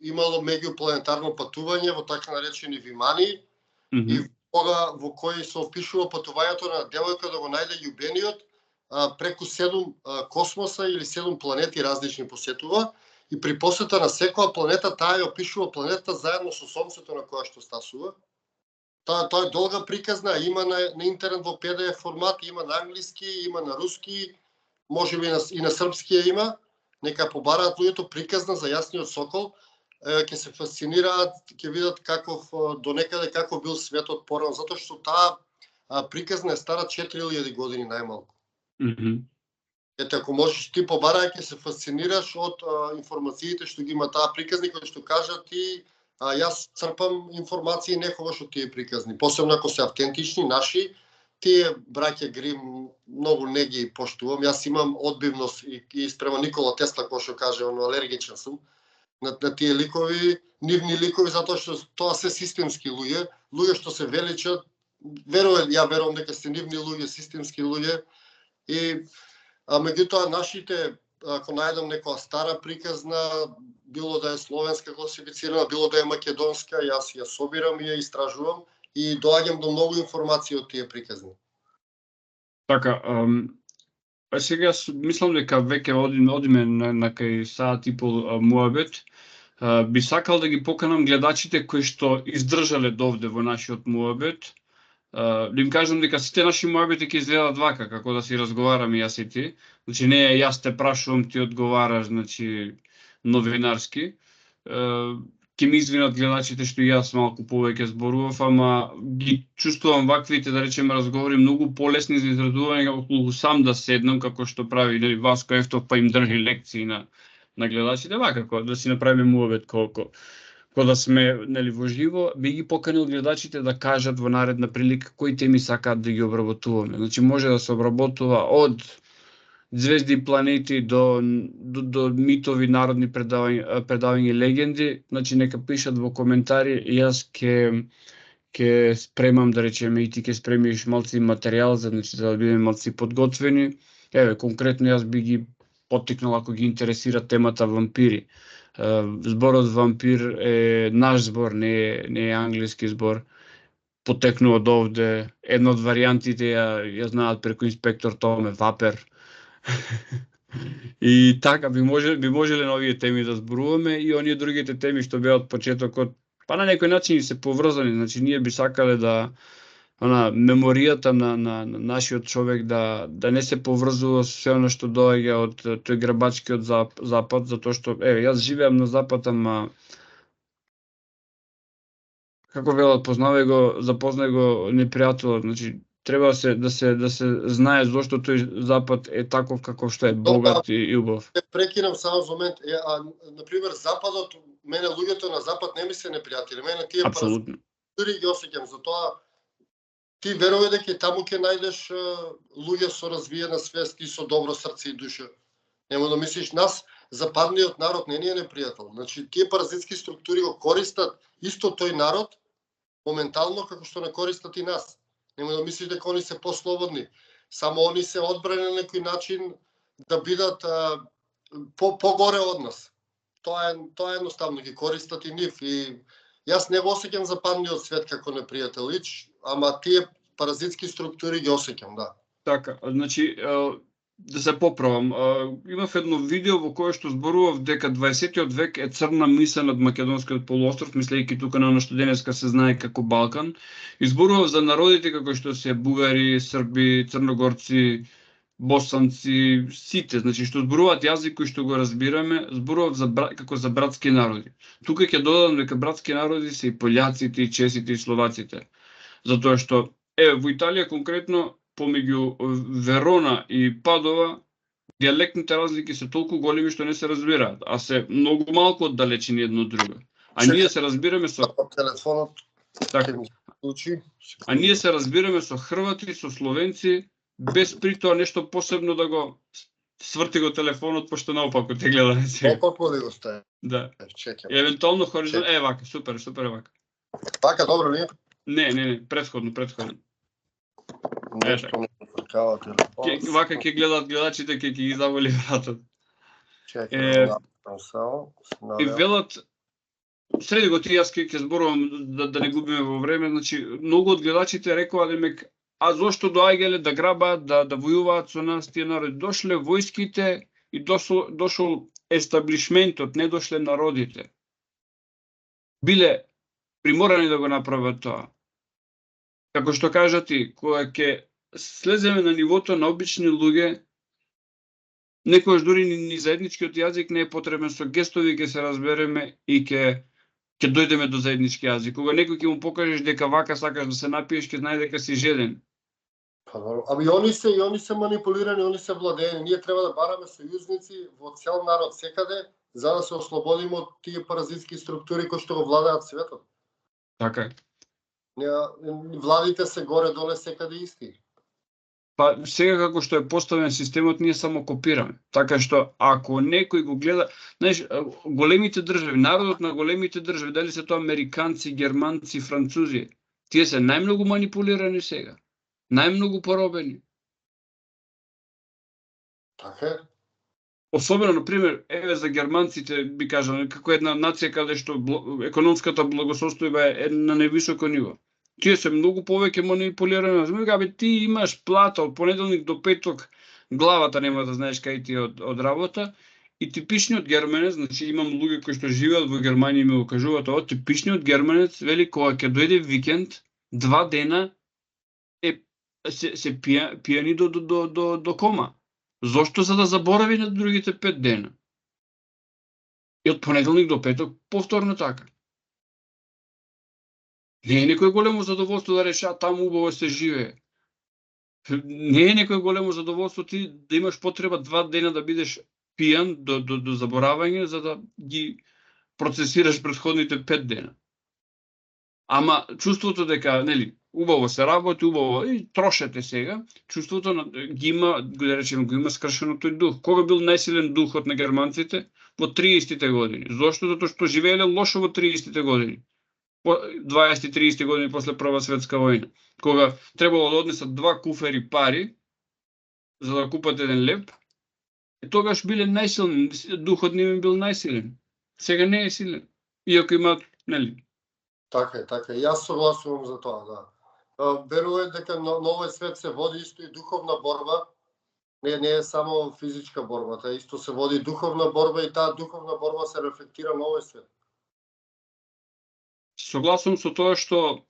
имало меѓупланетарно патување во така наречени вимани и во кој се опишува патувањето на девојка да го најде љубениот преку 7 космоса или 7 планети различни посетува. И при посета на секоја планета, таа ја опишува планетата заедно со Сонцето на која што стасува. Тоа е долга приказна, има на интернет во PDF формат, има на англиски, има на руски, можеби и на српски има. Нека побараат луѓето приказна за јасниот сокол, ќе се фасцинираат, ќе видат каков до некаде како бил светот порано, затоа што таа приказна е стара 4000 години најмалку. Ете, ако можеш ти побарај, ќе се фасцинираш од информациите што ги има таа приказни, кои што кажа ти, јас црпам информации неховаш од тие приказни, посебно ако се автентични, наши, тие браќа Грим многу не ги поштувам. Јас имам одбивност и спрема Никола Тесла, кој што каже, алергичен сум на тие ликови, нивни ликови, затоа што тоа се системски луѓе што се величат, ја верувам дека се нивни луѓе, системски луѓе, и меѓутоа нашите, ако најдам некоја стара приказна, било да е словенска класифицирана, било да е македонска, јас ја собирам и ја истражувам и доаѓам до многу информации од тие приказни. Така, сега мислам дека веќе одиме на кај саат и пол муабет. Би сакал да ги поканам гледачите кои што издржале довде во нашиот муабет. Да им кажам дека сите наши муабети ќе изгледаат вака, како да си разговараме јас и ти. Значи не е јас те прашувам, ти одговараш, значи новинарски. Ќе ми извинат гледачите што јас малку повеќе зборував, ама ги чувствувам ваквите, да речеме, разговори многу полесни за изредување околу сам да седнам, како што прави Васко Ефтов, па им држи лекции на гледачите, вака да си направиме муабет колку да сме во живо, би ги поканил гледачите да кажат во наредна прилика кои теми сакаат да ги обработуваме. Значи може да се обработува од звезди и планети до митови, народни предавања, легенди. Значи нека пишат во коментари, јас ќе спремам, да речеме, и ти ќе спремиш малци материјал за да бидеме малци подготвени. Еве, конкретно јас би ги поттикнал ако ги интересира темата вампири. Зборот вампир е наш збор, не е англиски збор. Потекнува од овде. Една од варијантите ја знаат преку инспектор Томе, вапер. И така би можеле на овие теми да зборуваме и оние другите теми што беа од почетокот, па на некој начин се поврзани. Значи ние би сакале да меморијата на нашиот човек да не се поврзува со се оно што доаѓа од тој грабачкиот запад, затоа што јас живеам на запад, ама како велат, запознај го непријателот. Значи треба да се знае зошто тој запад е таков каков што е, богат и убав. Прекинам само за момент. На пример, западот, мене луѓето на запад не ми се непријатели. Мене тие апсолутно дури ги осеќам, затоа ти верувај дека таму ќе најдеш луѓе со развиена свест и со добро срце и душа. Нема да мислиш, нас западниот народ не ни е непријател. Значи тие паразитски структури го користат исто тој народ моментално како што не користат и нас. Нема да мислиш дека они се послободни. Само они се одбрани на некој начин да бидат погоре од нас. Тоа едноставно ги користат и нив. И јас не го осеќам западниот свет како непријател, ама тие паразитски структури ги осеќам, да. Така, значи, да се поправам, имав едно видео во кое што зборував дека 20-тиот век е црна миса над македонскиот полуостров, мислејќи тука на што денеска се знае како Балкан. Изборував за народите како што се бугари, срби, црногорци, босанци, сите, значи што зборуваат јазик кој што го разбираме, зборував како за братски народи. Тука ќе додадам дека братски народи се и пољаците, и чесите, и словаците. Затоа што, во Италија конкретно, помеѓу Верона и Падова, дијалектните разлики се толку големи што не се разбираат, а се многу малку оддалечени едно од друго. А ние се разбираме со телефонот. Така. А ние се разбираме со хрвати, со словенци, без при тоа нешто посебно да го сврти го телефонот, пошто наопаку те гледаме сега. Опако да го стави. Да. Чекам. И евентуално хоризонтално, вака, супер, вака. Вака добро ли? Не, предходно. Нешто не прекава телефон. Вака ќе гледаат гледачите, ќе ги заволи вратот. Чекам, само. И велат, среди го ти јас ќе зборувам да не губиме во време, значи многу од гледачите рекоа демек, а зошто доаѓале да грабаат, да војуваат со нас тие народи? Дошле војските и дошол естаблишментот, не дошле народите. Биле приморани да го направат тоа. Како што кажа ти, кога ќе слеземе на нивото на обични луѓе, некојаш дури ни заедничкиот јазик не е потребен, со гестови ќе се разбереме и ќе дојдеме до заеднички јазик. Кога некој ќе му покажеш дека вака сакаш да се напиеш, ќе знае дека си жеден. Ами они се манипулирани, они се владеени. Ние треба да бараме сојузници во цел народ секаде, за да се ослободиме од тие паразитски структури кои што го владеат светот. Така. Владите се горе-доле секаде исти. Па сега како што е поставен системот, ние само копираме. Така што ако некој го гледа, знаеш, големите држави, народот на големите држави, дали се тоа американци, германци, французи, тие се најмногу манипулирани сега. Најмногу поробени. Така е. Особено, например, за германците, би кажал, како една нација каде што економската благосостојба е на невисоко ниво. Тие се многу повеќе манипулирани. Абе, ти имаш плата од понеделник до петок, главата нема да знаеш кај ти од работа, и типичниот германец, значи имам луѓе кои што живеат во Германија и ми го кажуваат ова, типичниот германец вели кога ќе дојде викенд, 2 дена се пијани до кома. Зошто? За да заборави на другите 5 дена. И од понеделник до петок повторно така. Не е некој големо задоволство да реша таму убаво се живее. Не е некој големо задоволство ти да имаш потреба 2 дена да бидеш пијан до заборавање за да ги процесираш претходните 5 дена. Ама чувството дека, нели, убаво се работи, убаво и трошете сега, чувството ги има, да речеме, го има скршено тој дух. Кога бил најсилен духот на германците? Во 30-тите години. Зошто? Затоа што живееле лошо во 30-тите години. 20-30 години после Прва светска војна. Кога требало да однесат 2 куфери пари за да купат еден леп, и тогаш биле најсилни, духот нивен бил најсилен. Сега не е силен. Иако имаат, нели? Така е. Јас согласувам за тоа, да. Верувам дека на овој свет се води исто и духовна борба. Не е само физичка борба, таа исто се води духовна борба и таа духовна борба се рефлектира на овој свет. Согласувам со тоа што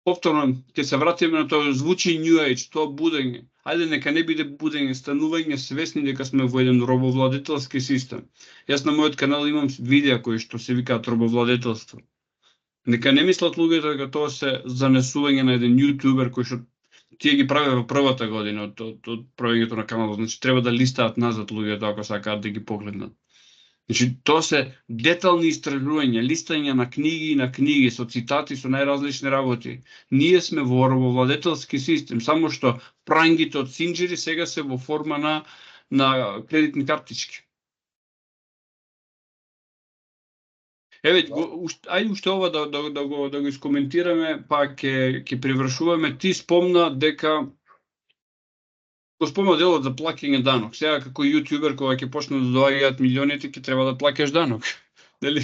повторно ќе се вратиме на тоа, звучи New Age, тоа будење. Ајде нека не биде будење, станување свесни дека сме во еден робовладетелски систем. Јас на мојот канал имам видеа кои што се викаат робовладетелство. Нека не мислат луѓето дека тоа се занесување на еден јутубер кој што тие ги праве во првата година од правењето на каналот. Значи треба да листаат назад луѓето ако сакаат да ги погледнат. Значи тоа се детални истражувања, листање на книги со цитати со најразлични работи. Ние сме во робовладетелски систем, само што прангите од синџери сега се во форма на кредитни картички. Еве, ајде уште ова да го искоментираме, па ќе привршуваме. Ти спомна дека го спомна делот за плаќање данок. Сега како јутубер кога ќе почнат да доаѓаат милионите, ќе треба да плаќаш данок. Нели?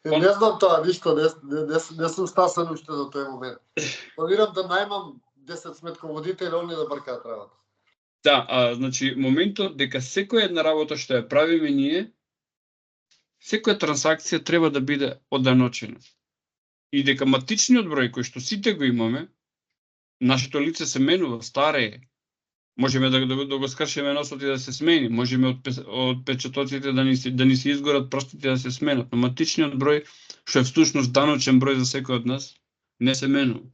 Не знам тоа, ништо, не сум стасан уште до тој момент. Планирам да најмам 10 сметководители, они да бркаат работа. Да, значи, моментот дека секоја една работа што ја правиме ние, секоја трансакција треба да биде оданочена. И дека матичниот број кој што сите го имаме, нашето лице се менува, старее. Можеме да го скршиме носот и да се смени, можеме од печатоците да ни се изгорат прстите да се сменат, но матичниот број, што е всушност даночен број за секој од нас, не се менува.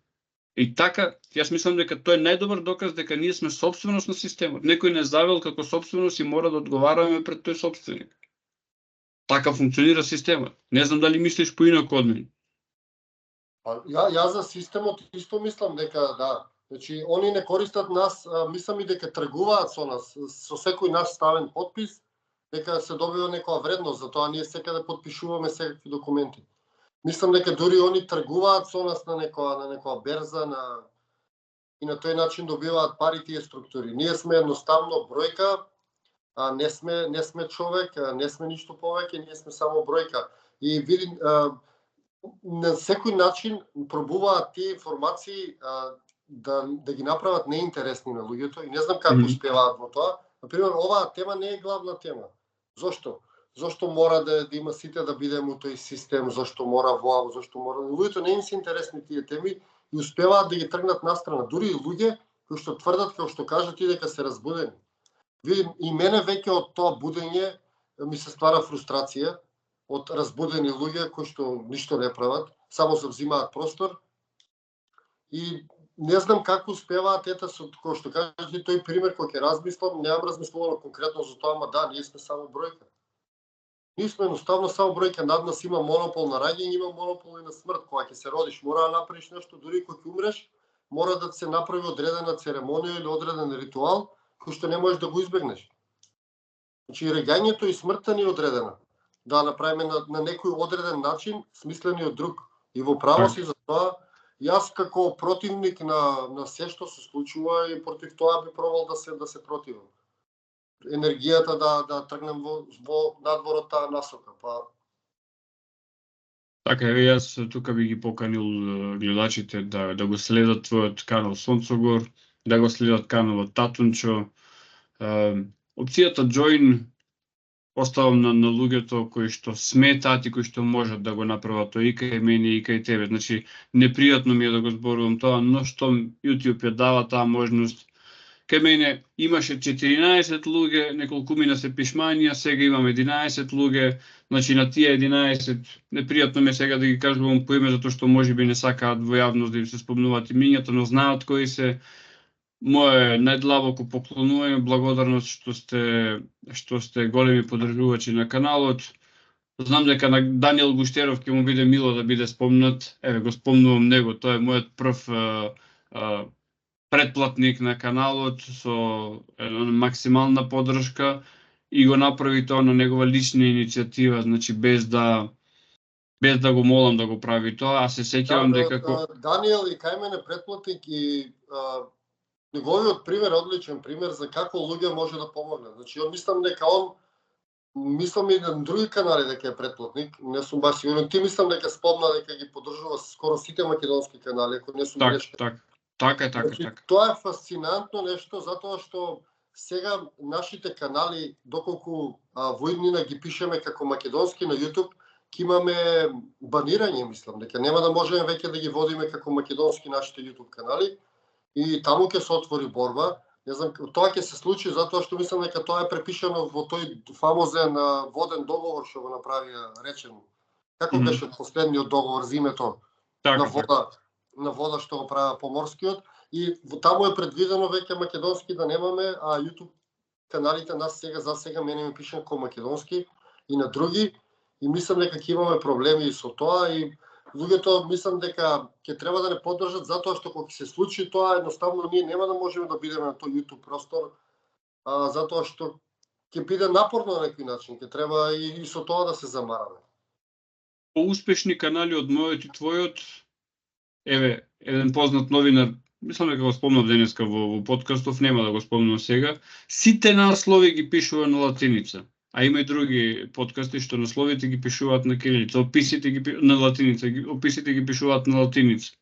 И така, јас мислам дека тоа е најдобар доказ дека ние сме собственост на системот. Некој не завел како собственост и мора да одговараме пред тој собственик. Така функционира системот. Не знам дали мислиш поинаку од мене. Јас за системот исто мислам дека да. Значи, они не користат нас, мислам и дека тргуваат со нас, со секој наш ставен подпис, дека се добива некоја вредност, затоа ние секаде подпишуваме секакви документи. Мислам дека дури они тргуваат со нас на некоја берза, и на тој начин добиваат пари тие структури. Ние сме едноставно бројка, не сме човек, не сме ништо повеќе, ние сме само бројка. И види, на секој начин пробуваат тие информации да ги направат неинтересни на луѓето и не знам како успеваат во тоа. Например, оваа тема не е главна тема. Зошто? Зошто мора да има сите да бидеме у тој систем, зошто мора воа, зошто мора... Луѓето не им се интересни тие теми и успеваат да ги тргнат настрана. Дури и луѓе кои што тврдат, како што кажат, и дека се разбудени. Видим, и мене веќе од тоа будење ми се ствара фрустрација од разбудени луѓе кои што ништо не прават, само се взимаат простор. И не знам како успеваат, ета со кој што кажете тој пример кој ќе размислам, немам размислувано конкретно за тоа, ама да, ние сме само бројка. Ние сме едноставно само бројка, над нас има монопол на раѓање, има монопол и на смрт. Кога ќе се родиш, мора да направиш нешто, дури кога ќе умреш, мора да се направи одредена церемонија или одреден ритуал кој што не можеш да го избегнеш. Значи раѓањето и смртта ни е одредена. Да направиме на некој одреден начин, смислени од друг. И во право си за тоа. Јас како противник на се што се случува и против тоа би пробал да се противам. Енергијата да тргнем во надвор од таа насока, па Така е, јас тука би ги поканил гледачите да го следат твојот канал Сонцогор, да го следат каналот Татунчо. Опцијата Join оставам на луѓето кои што сметаат и кои што можат да го направат тоа и кај мене и кај тебе. Значи, непријатно ми е да го зборувам тоа, но што YouTube ја дава таа можност. Кај мене имаше 14 луѓе, неколкумина се пишмања, сега имам 11 луѓе, значи на тие 11, непријатно ми е сега да ги кажувам по име, затоа што можеби не сакаат во јавност да им се спомнуваат имињата, но знаат кои се. Моје најдлабоко поклонување, благодарност што сте големи поддржувачи на каналот. Знам дека на Даниел Гуштеров ќе му биде мило да биде спомнат. Еве го спомнувам него, тоа е мојот прв претплатник на каналот со максимална поддршка и го направи тоа на негова лична иницијатива, значи без да го молам да го прави тоа, а се сеќавам дека Даниел и кај мене претплатник и неговиот пример е одличен пример за како луѓе може да помогнат. Значи, мислам дека мислам и на други канали дека е претплатник, не сум баш сигурен. Ти мислам дека спомна дека ги поддржува скоро сите македонски канали, ако не сум грешка. Така. Тоа е фасцинантно нешто, затоа што сега нашите канали, доколку во иднина ги пишеме како македонски на YouTube, ќе имаме банирање, мислам, дека нема да можеме веќе да ги водиме како македонски нашите YouTube канали. И таму ќе се отвори борба. Не знам, тоа ќе се случи затоа што мислам дека тоа е препишано во тој фамозен воден договор што го направија речено. Како беше последниот договор за името на вода што го правиа поморскиот, и таму е предвидено веќе македонски да немаме, а YouTube каналите нас за сега мене ми пишан ко македонски и на други, и мислам дека ќе имаме проблеми со тоа, и луѓето мислам дека ќе треба да не поддржат, затоа што кога се случи тоа, едноставно ние нема да можеме да бидеме на тој YouTube простор, затоа што ќе биде напорно на некој начин, ќе треба и со тоа да се замараме. Поуспешни канали од мојот и твојот, еве, еден познат новинар, мислам дека го спомнав денеска во подкастов, нема да го спомнам сега, сите наслови ги пишува на латиница. А има и други подкасти што насловите ги пишуваат на кирилица, описите ги на латиница, описите ги пишуваат на латиница.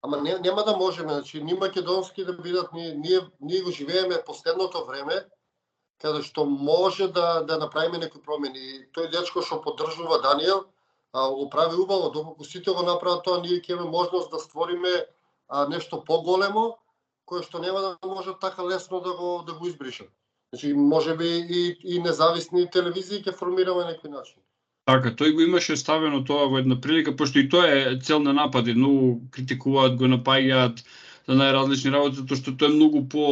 Ама нема да можеме, значи ни македонски да бидат, ние го живееме последното време, каде што може да направиме некои промени. Тој дечко што поддржува Даниел, го прави убаво, доколку сите го направат тоа, ние ќе имаме можност да створиме нешто поголемо, кое што нема да може така лесно да го избришат. Значи, можеби и независни телевизии ќе формираме на некој начин. Така, тој го имаше ставено тоа во една прилика, пошто и тоа е цел на напади, многу критикуваат, го напаѓаат за најразлични работи, затоа што тој е многу по,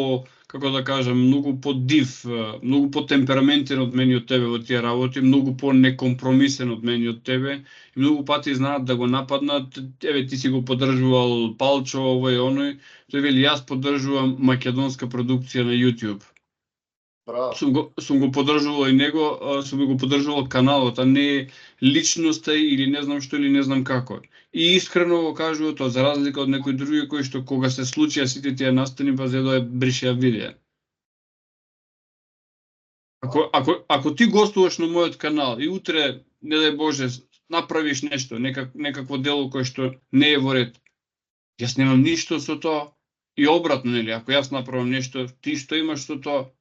како да кажам, многу по див, многу по темпераментен од мене и од тебе во тие работи, многу по некомпромисен од мене и од тебе, и многу пати знаат да го нападнат, еве ти си го поддржувал Палчо, овој и оној, тој вели јас поддржувам македонска продукција на YouTube. Браво. Сум го поддржувал и него, сум го поддржувал каналот, а не личноста или не знам што или не знам како. И искрено го кажува тоа, за разлика од некои други кои што кога се случија сите тие настани, па зедо бришеа видеа. Ако ти гостуваш на мојот канал и утре, не дај Боже, направиш нешто, некакво дело кое што не е во ред, јас немам ништо со тоа. И обратно, нели, ако јас направам нешто, ти што имаш со тоа?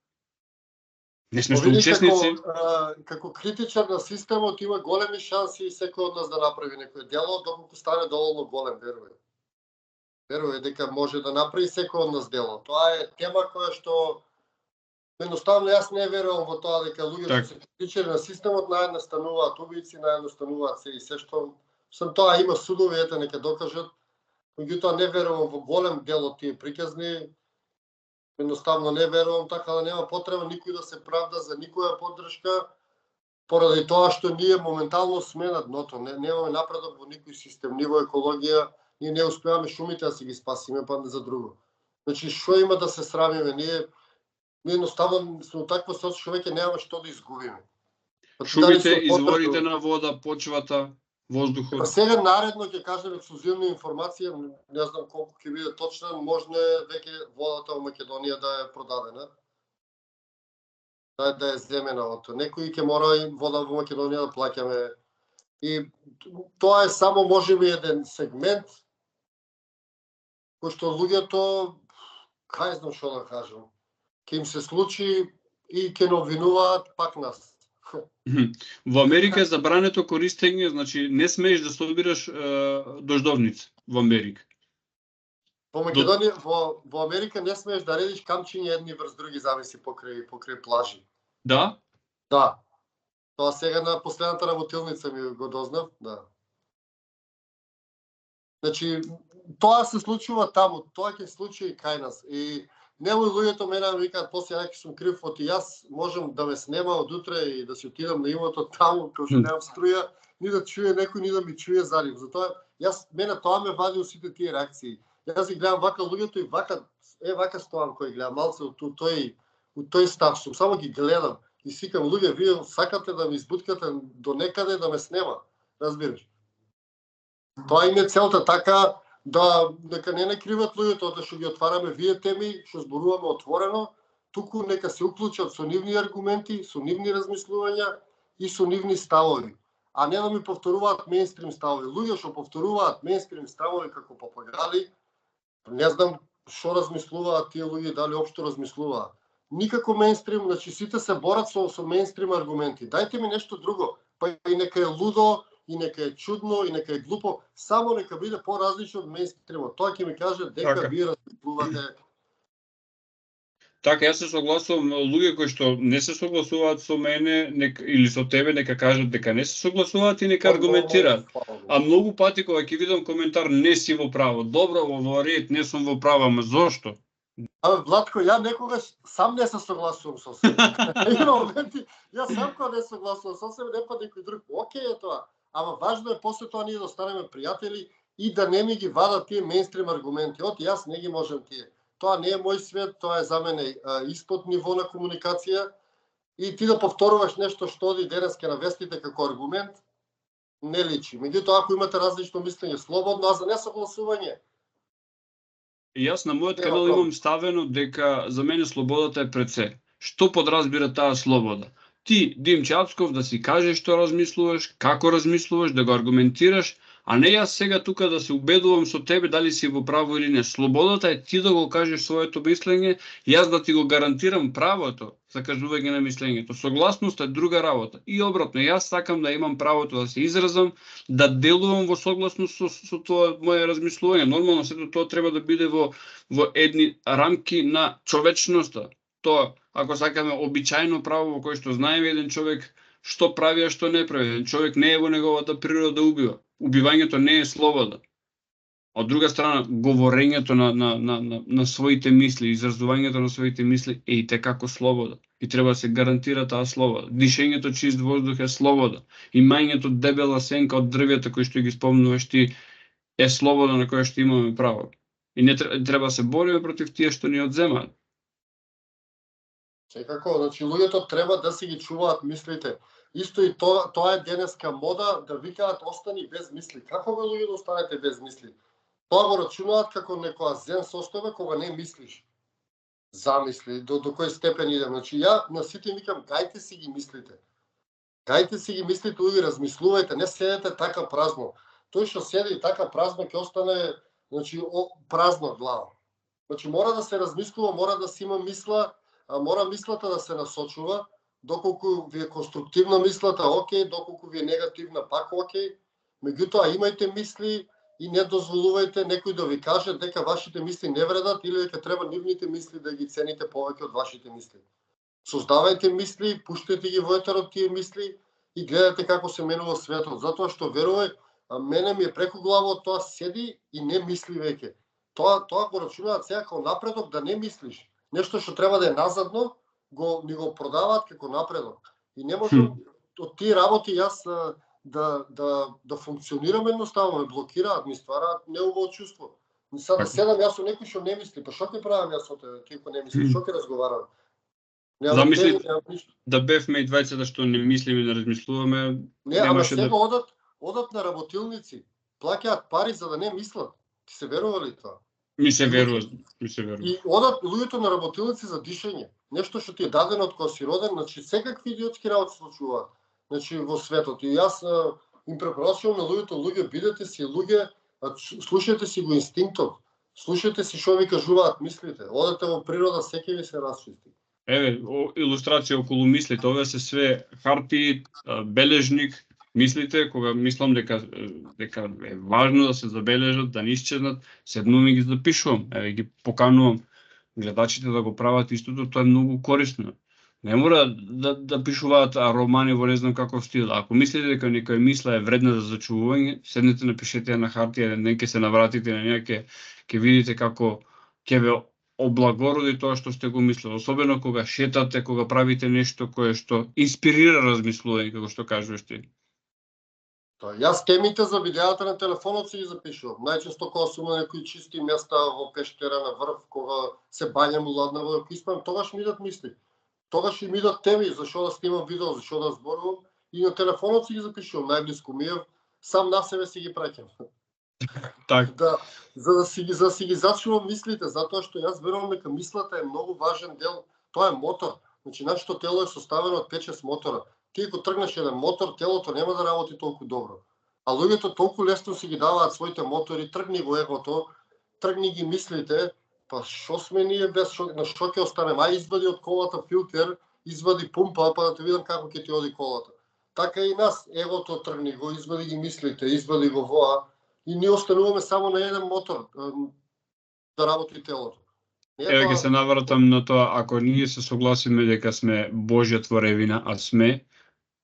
Не сме соучесници. Како критичар на системот има големи шанси секој од нас да направи некој дело, доколку стане доволно голем, верувај. Верувај дека може да направи секој од нас дело. Тоа е тема која што едноставно јас не верувам во тоа дека луѓето што се критичари на системот наедно стануваат убици, наедно стануваат се што тоа има судови, ете нека докажат. Меѓутоа не верувам во голем дел од тие приказни. Едноставно не верувам, така да нема потреба никој да се правда за никоја поддршка, поради тоа што ние моментално сме на дното, немаме напредок во никој систем, ни во екологија, ние не успеваме шумите да си ги спасиме, па не за друго. Значи, што има да се срамиме? Ние едноставно сме во таква соц што веќе немаме што да изгубиме. Шумите, изворите на вода, почвата, воздухот. Па сега наредно ќе кажам ексклузивна информација, не знам колку ќе биде точна, може веќе водата во Македонија да е продадена. Да е земена од некои ќе мора и вода во Македонија да плаќаме. И тоа е само можеби еден сегмент кој што луѓето, кај знам што да кажам, ќе им се случи и ќе не обвинуваат пак нас. Во Америка е забрането користење, значи не смееш да собираш дождовница во Америка. Во Македонија, во Америка не смееш да редиш камчиња едни врз други, зависи покрај плажи. Да? Да. Тоа сега на последната работилница ми го дознав, да. Значи, тоа се случува таму, тоа ќе се случи и кај нас. И немој луѓето мене да викаат после ја сум крив, оти јас можам да ме снема од утре и да си отидам на имото таму, кога што немам струја, ни да чуе некој, ни да ми чуе за нив. Затоа мене тоа ме вади од сите тие реакции. Јас ги гледам вака луѓето и вака стоам кој гледам, малце од тој став сум, само ги гледам и сикам луѓе, вие сакате да ми избуткате до некаде да ме снема, разбираш? Тоа им е целта, така да нека не криват луѓето, да што ги отвараме вие теми, што зборуваме отворено, туку нека се уклучат со нивни аргументи, со нивни размислувања и со нивни ставови, а не да ми повторуваат мејнстрим ставови. Луѓе што повторуваат мејнстрим ставови како папагали, не знам што размислуваат тие луѓе, дали општо размислуваат. Никако мејнстрим, значи сите се борат со мејнстрим аргументи. Дајте ми нешто друго, па и нека е лудо, и нека е чудно, и нека е глупо, само нека биде поразлично од мејнстримот. Тоа ќе ми каже дека вие размислувате. Така, јас се согласувам, луѓе кои што не се согласуваат со мене или со тебе, нека кажат дека не се согласуваат и нека аргументираат. А многу пати кога ќе видам коментар, не си во право, добро, во ред, не сум во право, ама зошто? Владко, ја некогаш сам не се согласувам со себе. Има моменти, јас сам кога не согласувам со себе, не па некој друг. Океј е тоа. Ама важно е после тоа ние да останеме пријатели и да не ми ги вадат тие мејнстрим аргументи. Јас не ги можам тие. Тоа не е мој свет, тоа е за мене испод ниво на комуникација и ти да повторуваш нешто што оди денеска на вестите како аргумент, не личи. Меѓутоа, ако имате различно мислење, слободно, а за несогласување. Јас на мојот канал имам ставено дека за мене слободата е пред се. Што подразбира таа слобода? ти, Димче Апсков, да си кажеш што размислуваш, како размислуваш, да го аргументираш, а не јас сега тука да се убедувам со тебе дали си во право или не. Слободата е ти да го кажеш своето мислење, јас да ти го гарантирам правото за кажување на мислењето. Согласност е друга работа. И обратно, јас сакам да имам правото да се изразам, да делувам во согласност со тоа моје размислување. Нормално сето тоа треба да биде во едни рамки на човечноста. Тоа, ако сакаме обичајно право во кое што знаеме еден човек што прави, а што не прави. Еден човек не е во неговата природа да убива. Убивањето не е слобода. Од друга страна, говорењето на своите мисли, изразувањето на своите мисли е и текако слобода. И треба да се гарантира таа слобода. Дишењето чист воздух е слобода. Имањето дебела сенка од дрвјата кои што ги спомнуваш ти е слобода на која што имаме право. И не треба да се бориме против тие што ни одземаат. Секако, значи луѓето треба да си ги чуваат мислите. Исто и тоа е денеска мода да викаат остани без мисли. Како бе луѓе да останете без мисли? Тоа го рачунуваат како некоја зен состојба кога не мислиш. Замисли, до кој степен идем. Значи ја на сите викам гајте си ги мислите. Гајте си ги мислите и размислувајте, не седете така празно. Тој што седи така празно ќе остане, значи празна глава. Значи мора да се размислува, мора да се има мисла, мора мислата да се насочува, доколку ви е конструктивна мислата, окей, доколку ви е негативна, пак окей. Меѓутоа имајте мисли и не дозволувајте некој да ви каже дека вашите мисли не вредат или дека треба нивните мисли да ги цените повеќе од вашите мисли. Создавајте мисли, пуштете ги во етерот тие мисли и гледате како се менува светот. Затоа што верувај, мене ми е преку глава од тоа седи и не мисли веќе. Тоа го рачунуваат сега како напредок да не мислиш. Нешто што треба да е назадно, ни го продаваат како напредок. И не можам од тие работи јас да функционирам едноставно, ме блокираат, ми ствараат неубаво чувство. Сега да седам јас со некој што не мисли, па што ќе правам јас со тебе, како не мисли, што ќе разговарам? Замисли да бевме и двајцата што не мислиме и не размислуваме. Не, ама сега одат на работилници, плаќаат пари за да не мислат. Ти се верува ли тоа? Ми се верува. И одат луѓето на работилници за дишење. Нешто што ти е дадено од кога си роден, значи секакви идиотски работи се случуваат. Значи во светот. И јас им препорачувам на луѓе, бидете си луѓе, слушајте си го инстинктот. Слушајте си што ви кажуваат мислите. Одете во природа, секој ви се расчисти. Еве, илустрација околу мислите, ова се све хартии, бележник, мислите, кога мислам дека е важно да се забележат, да не исчезнат, седнувам и ги запишувам, еве ги поканувам гледачите да го прават истото, тоа е многу корисно. Не мора да пишуваат романи во не знам каков стил. Ако мислите дека некоја мисла е вредна за зачувување, седнете, напишете ја на хартија, еден ден ќе се навратите на неа, ќе видите како ќе ве облагороди тоа што сте го мислели, особено кога шетате, кога правите нешто кое што инспирира размислување, како што кажуваш ти. Јас темите за видеата на телефонот си ги запишувам. Најчесто кога сум на некои чисти места во пештера на врв, кога се бањам ладна вода, кога испам, тогаш ми идат мисли. Тогаш и ми идат теми, зашо да снимам видео, зашо да зборувам, и на телефонот си ги запишувам, најблиску ми е, сам на себе си ги праќам. Так. Да, за да си ги зачувам мислите, затоа што јас верувам дека мислата е многу важен дел, тоа е мотор. Значи нашето тело е составено од 5-6 мотора. Ти ако тргнеш еден мотор, телото нема да работи толку добро. А луѓето толку лесно си ги даваат своите мотори, тргни го егото, тргни ги мислите, па што сме ние без на што ќе останеме? Ај извади од колата филтер, извади пумпа, па да те видам како ќе ти оди колата. Така и нас, егото тргни го, извади ги мислите, извади го воа и ние остануваме само на еден мотор да работи телото. Еве ќе се навратам на тоа, ако ние се согласиме дека сме Божја творевина, а сме,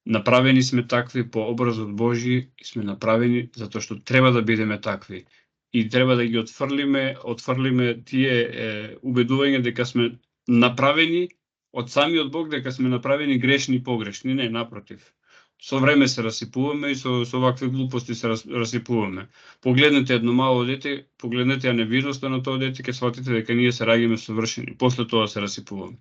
направени сме такви по образот Божји и сме направени затоа што треба да бидеме такви. И треба да ги отфрлиме тие убедувања дека сме направени од самиот Бог, дека сме направени грешни и погрешни. Не, напротив. Со време се расипуваме и со вакви глупости се расипуваме. Погледнете едно мало дете, погледнете ја невидноста на тоа дете, ќе сватите дека ние се раѓаме совршени. После тоа се расипуваме.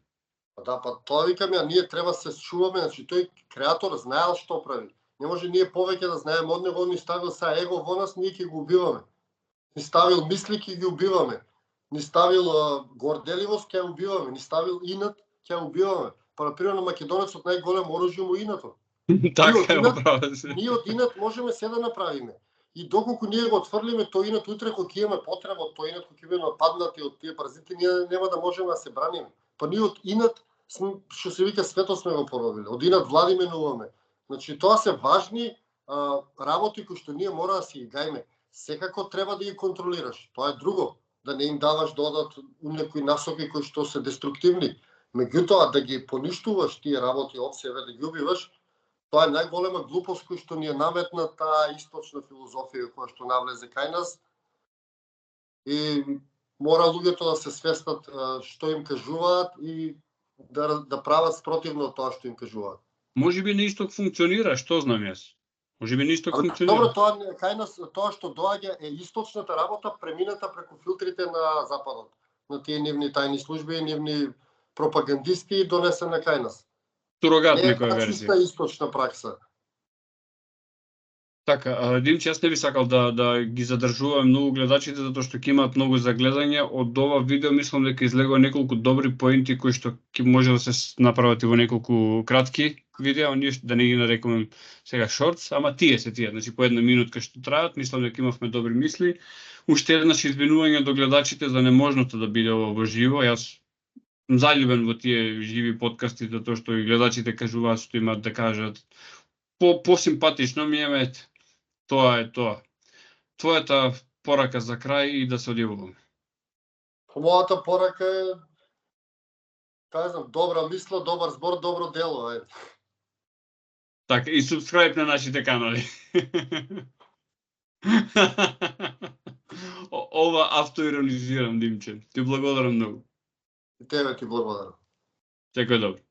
Да, па тоа викам ја, ние треба се чуваме, значи тој креатор знаел што прави. Не може ние повеќе да знаеме од него, он ни ставил са его во нас, ние ќе го убиваме. Ни ставил мисли, ќе ги убиваме. Ни ставил горделивост, ќе убиваме. Ни ставил инат, ќе убиваме. например, македонецот најголем оружје му инато. Така е, оправа се. Ние од инат можеме се да направиме. И доколку ние го отфрлиме тој инат утре кога ќе имаме потреба од тој инат, кога ќе бидеме нападнати од тие паразити, ние нема да можеме да се браниме. Па ние од инат што се вика светот сме го поробиле. Од инат влади менуваме. Значи тоа се важни работи кои што ние мора да си ги гајме. Секако треба да ги контролираш. Тоа е друго, да не им даваш додат некои насоки кои што се деструктивни. Меѓутоа да ги поништуваш тие работи од себе, да ги убиваш, тоа е најголема глупост која што ни е наметна таа источна филозофија која што навлезе кај нас. И мора луѓето да се свестат што им кажуваат и да прават спротивно тоа што им кажуваат. Може би на исток функционира, што знам јас. Може би на исток функционира. Добро, тоа кај нас тоа што доаѓа е источната работа премината преку филтрите на западот, на тие нивни тајни служби и нивни пропагандисти и донесена кај нас. Сурогат Не некоја е верзија. чиста источна пракса. Така, Димче, јас не би сакал да ги задржувам многу гледачите, затоа што ќе имаат многу за гледање. Од ова видео мислам дека излегува неколку добри поинти кои што ќе може да се направат и во неколку кратки видеа, да не ги нарекувам сега шортс, ама тие се тие, значи по една минутка што траат, мислам дека имавме добри мисли. Уште еднаш извинување до гледачите за неможното да биде ова во живо. Јас сум заљубен во тие живи подкасти, затоа што и гледачите кажуваат што имаат да кажат. Посимпатично ми е, тоа е тоа. Твојата порака за крај и да се одјавуваме. Мојата порака е, кажам, добра мисла, добар збор, добро дело. Така, и субскрайб на нашите канали. Ова автоиронизирам, Димче. Ти благодарам многу. И тебе ти благодарам. Секој добро.